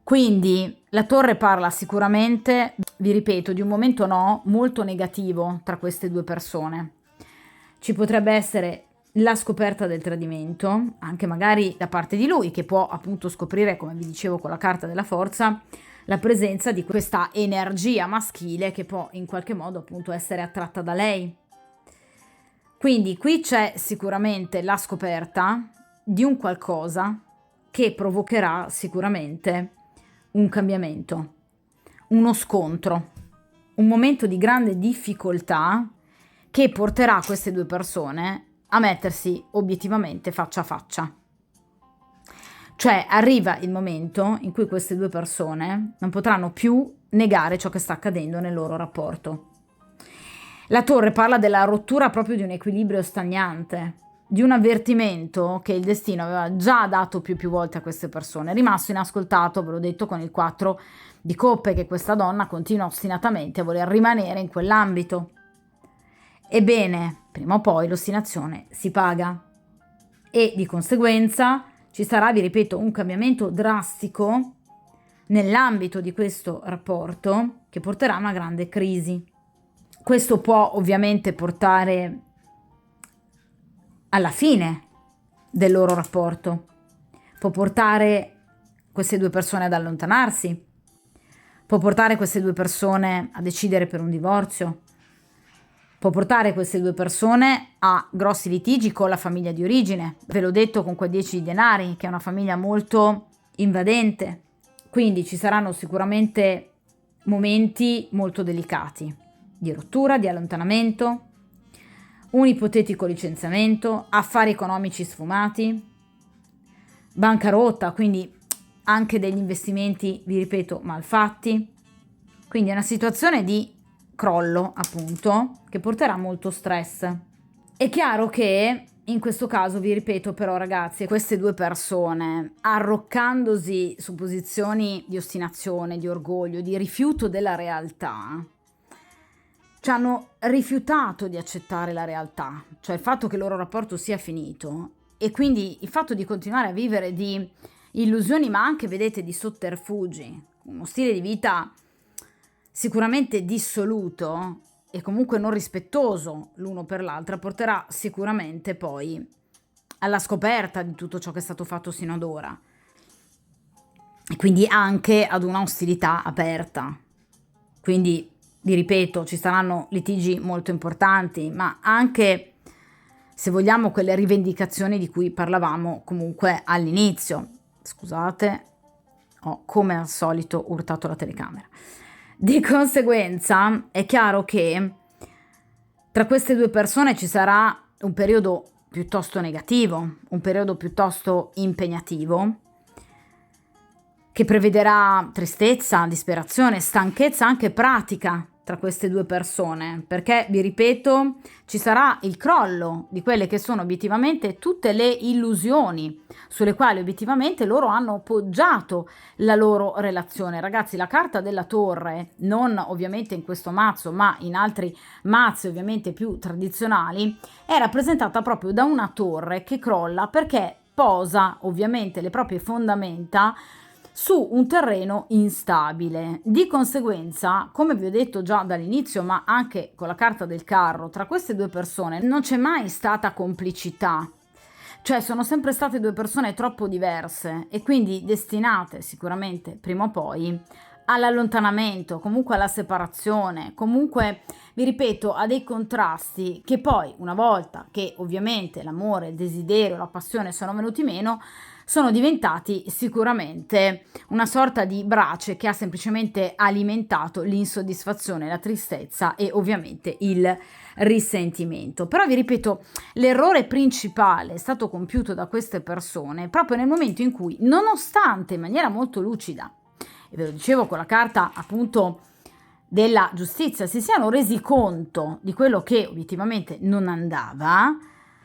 Quindi la torre parla sicuramente, vi ripeto, di un momento molto negativo tra queste due persone. Ci potrebbe essere la scoperta del tradimento, anche magari da parte di lui, che può appunto scoprire, come vi dicevo con la carta della forza, la presenza di questa energia maschile che può in qualche modo appunto essere attratta da lei. Quindi qui c'è sicuramente la scoperta di un qualcosa che provocherà sicuramente un cambiamento, uno scontro, un momento di grande difficoltà che porterà queste due persone a mettersi obiettivamente faccia a faccia. Cioè arriva il momento in cui queste due persone non potranno più negare ciò che sta accadendo nel loro rapporto. La torre parla della rottura proprio di un equilibrio stagnante, di un avvertimento che il destino aveva già dato più volte a queste persone, è rimasto inascoltato, ve l'ho detto con il 4 di coppe, che questa donna continua ostinatamente a voler rimanere in quell'ambito. Ebbene, prima o poi l'ostinazione si paga e di conseguenza ci sarà, vi ripeto, un cambiamento drastico nell'ambito di questo rapporto che porterà a una grande crisi. Questo può ovviamente portare alla fine del loro rapporto, può portare queste due persone ad allontanarsi, può portare queste due persone a decidere per un divorzio, può portare queste due persone a grossi litigi con la famiglia di origine. Ve l'ho detto con quei 10 di denari, che è una famiglia molto invadente, quindi ci saranno sicuramente momenti molto delicati di rottura, di allontanamento, un ipotetico licenziamento, affari economici sfumati, bancarotta, quindi anche degli investimenti, vi ripeto, malfatti. Quindi è una situazione di crollo, appunto, che porterà molto stress. È chiaro che in questo caso, vi ripeto però ragazzi, queste due persone, arroccandosi su posizioni di ostinazione, di orgoglio, di rifiuto della realtà, ci hanno rifiutato di accettare la realtà, cioè il fatto che il loro rapporto sia finito, e quindi il fatto di continuare a vivere di illusioni, ma anche, vedete, di sotterfugi, uno stile di vita sicuramente dissoluto e comunque non rispettoso l'uno per l'altra, porterà sicuramente poi alla scoperta di tutto ciò che è stato fatto sino ad ora, e quindi anche ad una ostilità aperta. Quindi vi ripeto, ci saranno litigi molto importanti, ma anche, se vogliamo, quelle rivendicazioni di cui parlavamo comunque all'inizio. Scusate, ho come al solito urtato la telecamera. Di conseguenza è chiaro che tra queste due persone ci sarà un periodo piuttosto negativo, un periodo piuttosto impegnativo, che prevederà tristezza, disperazione, stanchezza anche pratica tra queste due persone, perché, vi ripeto, ci sarà il crollo di quelle che sono obiettivamente tutte le illusioni sulle quali obiettivamente loro hanno poggiato la loro relazione. Ragazzi, la carta della torre, non ovviamente in questo mazzo, ma in altri mazzi ovviamente più tradizionali, è rappresentata proprio da una torre che crolla perché posa ovviamente le proprie fondamenta su un terreno instabile. Di conseguenza, come vi ho detto già dall'inizio, ma anche con la carta del carro, tra queste due persone non c'è mai stata complicità, cioè sono sempre state due persone troppo diverse e quindi destinate sicuramente prima o poi all'allontanamento, comunque alla separazione, comunque, vi ripeto, a dei contrasti che poi, una volta che ovviamente l'amore, il desiderio, la passione sono venuti meno, sono diventati sicuramente una sorta di brace che ha semplicemente alimentato l'insoddisfazione, la tristezza e ovviamente il risentimento. Però vi ripeto, l'errore principale è stato compiuto da queste persone proprio nel momento in cui, nonostante in maniera molto lucida, e ve lo dicevo con la carta appunto della giustizia, si siano resi conto di quello che obiettivamente non andava,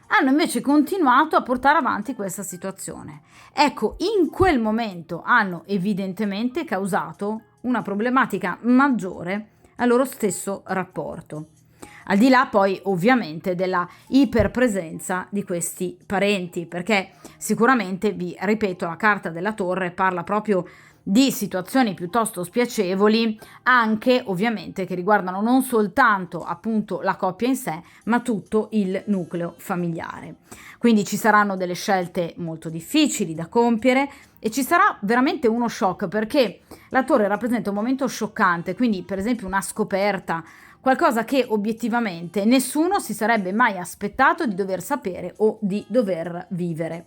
hanno invece continuato a portare avanti questa situazione. Ecco, in quel momento hanno evidentemente causato una problematica maggiore al loro stesso rapporto. Al di là poi ovviamente della iperpresenza di questi parenti, perché sicuramente, vi ripeto, la carta della torre parla proprio di situazioni piuttosto spiacevoli, anche ovviamente che riguardano non soltanto appunto la coppia in sé, ma tutto il nucleo familiare. Quindi ci saranno delle scelte molto difficili da compiere e ci sarà veramente uno shock, perché la torre rappresenta un momento scioccante, quindi per esempio una scoperta, qualcosa che obiettivamente nessuno si sarebbe mai aspettato di dover sapere o di dover vivere.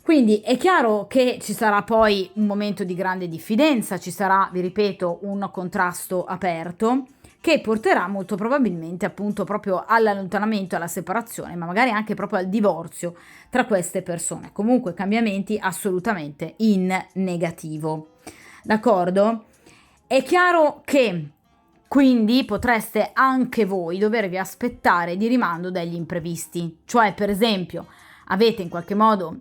Quindi è chiaro che ci sarà poi un momento di grande diffidenza, ci sarà, vi ripeto, un contrasto aperto che porterà molto probabilmente appunto proprio all'allontanamento, alla separazione, ma magari anche proprio al divorzio tra queste persone. Comunque cambiamenti assolutamente in negativo. D'accordo? È chiaro che quindi potreste anche voi dovervi aspettare di rimando degli imprevisti, cioè per esempio avete in qualche modo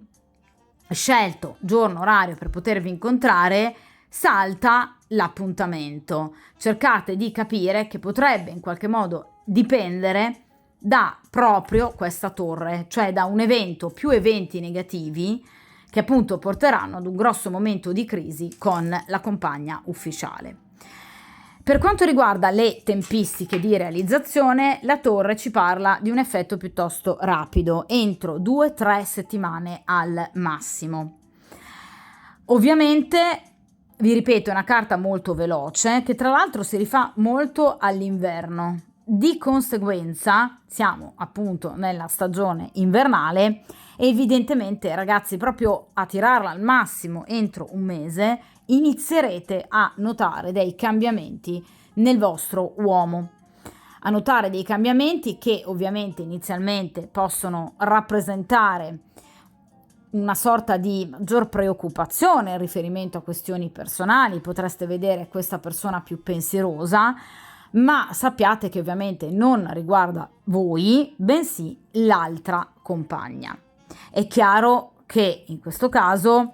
scelto giorno, orario per potervi incontrare, salta l'appuntamento. Cercate di capire che potrebbe in qualche modo dipendere da proprio questa torre, cioè da un evento, più eventi negativi che appunto porteranno ad un grosso momento di crisi con la compagna ufficiale. Per quanto riguarda le tempistiche di realizzazione, la torre ci parla di un effetto piuttosto rapido, entro 2-3 settimane al massimo. Ovviamente, vi ripeto, è una carta molto veloce, che tra l'altro si rifà molto all'inverno. Di conseguenza, siamo appunto nella stagione invernale e evidentemente, ragazzi, proprio a tirarla al massimo entro un mese, inizierete a notare dei cambiamenti nel vostro uomo, a notare dei cambiamenti che ovviamente inizialmente possono rappresentare una sorta di maggior preoccupazione in riferimento a questioni personali, potreste vedere questa persona più pensierosa, ma sappiate che ovviamente non riguarda voi, bensì l'altra compagna. È chiaro che in questo caso,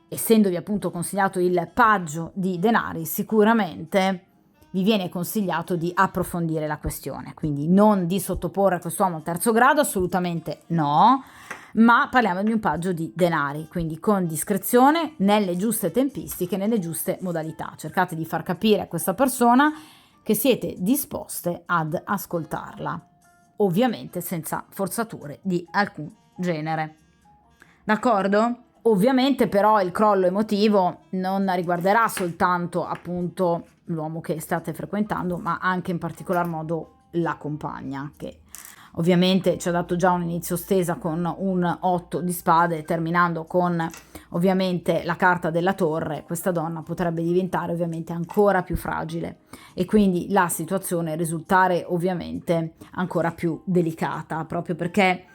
essendovi appunto consigliato il paggio di denari, sicuramente vi viene consigliato di approfondire la questione, quindi non di sottoporre quest'uomo al terzo grado, assolutamente no, ma parliamo di un paggio di denari, quindi con discrezione, nelle giuste tempistiche, nelle giuste modalità. Cercate di far capire a questa persona che siete disposte ad ascoltarla, ovviamente senza forzature di alcun genere. D'accordo? Ovviamente però il crollo emotivo non riguarderà soltanto appunto l'uomo che state frequentando, ma anche in particolar modo la compagna, che ovviamente ci ha dato già un inizio stesa con un 8 di spade, terminando con ovviamente la carta della torre. Questa donna potrebbe diventare ovviamente ancora più fragile e quindi la situazione risultare ovviamente ancora più delicata, proprio perché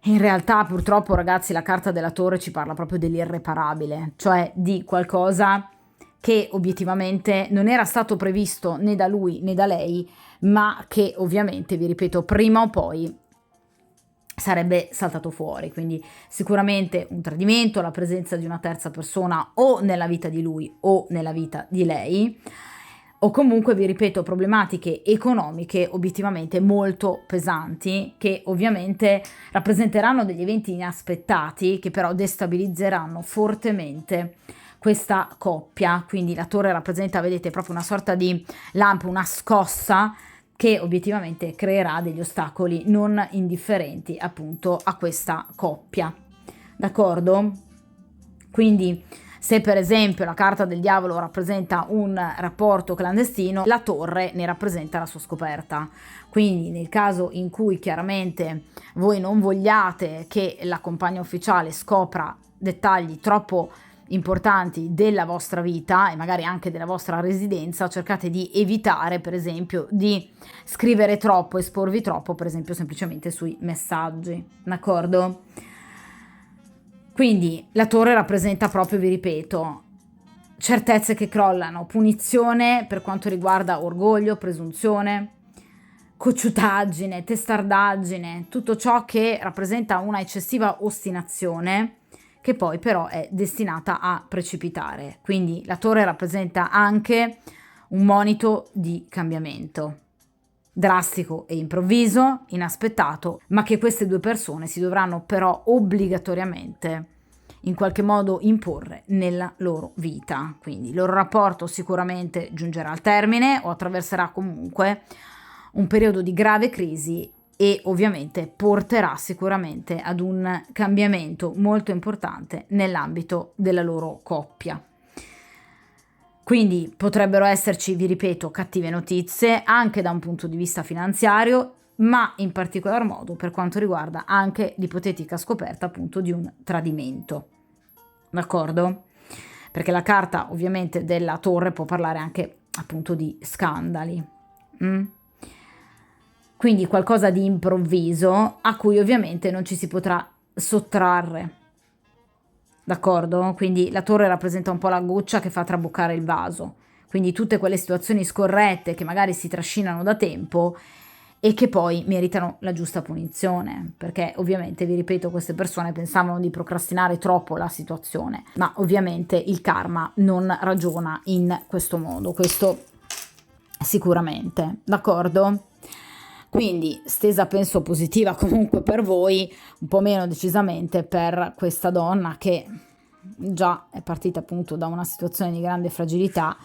in realtà purtroppo, ragazzi, la carta della torre ci parla proprio dell'irreparabile, cioè di qualcosa che obiettivamente non era stato previsto né da lui né da lei, ma che ovviamente, vi ripeto, prima o poi sarebbe saltato fuori. Quindi sicuramente un tradimento, la presenza di una terza persona o nella vita di lui o nella vita di lei, o comunque, vi ripeto, problematiche economiche obiettivamente molto pesanti, che ovviamente rappresenteranno degli eventi inaspettati che però destabilizzeranno fortemente questa coppia. Quindi la torre rappresenta, vedete, proprio una sorta di lampo, una scossa che obiettivamente creerà degli ostacoli non indifferenti appunto a questa coppia. D'accordo? Quindi se per esempio la carta del diavolo rappresenta un rapporto clandestino, la torre ne rappresenta la sua scoperta. Quindi nel caso in cui chiaramente voi non vogliate che la compagna ufficiale scopra dettagli troppo importanti della vostra vita e magari anche della vostra residenza, cercate di evitare per esempio di scrivere troppo, esporvi troppo, per esempio semplicemente sui messaggi, d'accordo? Quindi la torre rappresenta proprio, vi ripeto, certezze che crollano, punizione per quanto riguarda orgoglio, presunzione, cocciutaggine, testardaggine, tutto ciò che rappresenta una eccessiva ostinazione che poi però è destinata a precipitare. Quindi la torre rappresenta anche un monito di cambiamento. drastico e improvviso, inaspettato, ma che queste due persone si dovranno però obbligatoriamente in qualche modo imporre nella loro vita. Quindi il loro rapporto sicuramente giungerà al termine o attraverserà comunque un periodo di grave crisi e ovviamente porterà sicuramente ad un cambiamento molto importante nell'ambito della loro coppia. Quindi potrebbero esserci, vi ripeto, cattive notizie anche da un punto di vista finanziario, ma in particolar modo per quanto riguarda anche l'ipotetica scoperta appunto di un tradimento. D'accordo? Perché la carta ovviamente della torre può parlare anche appunto di scandali. Quindi qualcosa di improvviso a cui ovviamente non ci si potrà sottrarre. D'accordo? Quindi la torre rappresenta un po' la goccia che fa traboccare il vaso. Quindi tutte quelle situazioni scorrette che magari si trascinano da tempo e che poi meritano la giusta punizione, perché ovviamente, vi ripeto, queste persone pensavano di procrastinare troppo la situazione, ma ovviamente il karma non ragiona in questo modo, questo sicuramente, d'accordo? Quindi stesa penso positiva comunque per voi, un po' meno decisamente per questa donna che già è partita appunto da una situazione di grande fragilità.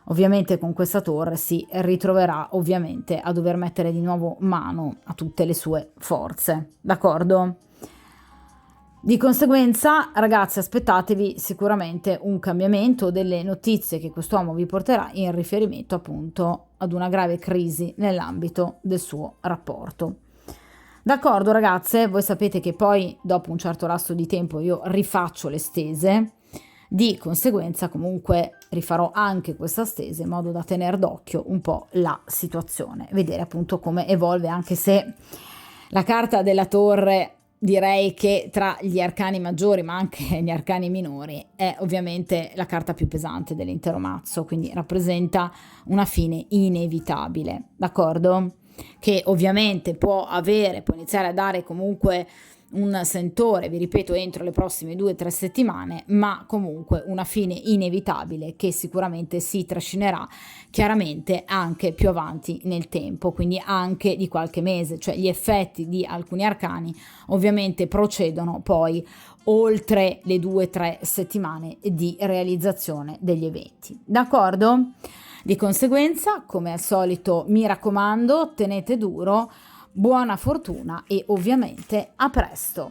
Ovviamente con questa torre si ritroverà ovviamente a dover mettere di nuovo mano a tutte le sue forze, d'accordo? Di conseguenza, ragazzi, aspettatevi sicuramente un cambiamento, delle notizie che quest'uomo vi porterà in riferimento appunto ad una grave crisi nell'ambito del suo rapporto. D'accordo, ragazze, voi sapete che poi dopo un certo lasso di tempo io rifaccio le stese, di conseguenza comunque rifarò anche questa stese in modo da tenere d'occhio un po' la situazione, vedere appunto come evolve, anche se la carta della torre direi che tra gli arcani maggiori ma anche gli arcani minori è ovviamente la carta più pesante dell'intero mazzo, quindi rappresenta una fine inevitabile, d'accordo? Che ovviamente può iniziare a dare comunque un sentore, vi ripeto, entro le prossime 2-3 settimane, ma comunque una fine inevitabile che sicuramente si trascinerà chiaramente anche più avanti nel tempo, quindi anche di qualche mese, cioè gli effetti di alcuni arcani ovviamente procedono poi oltre le 2-3 settimane di realizzazione degli eventi, d'accordo? Di conseguenza, come al solito, mi raccomando, tenete duro, buona fortuna e ovviamente a presto!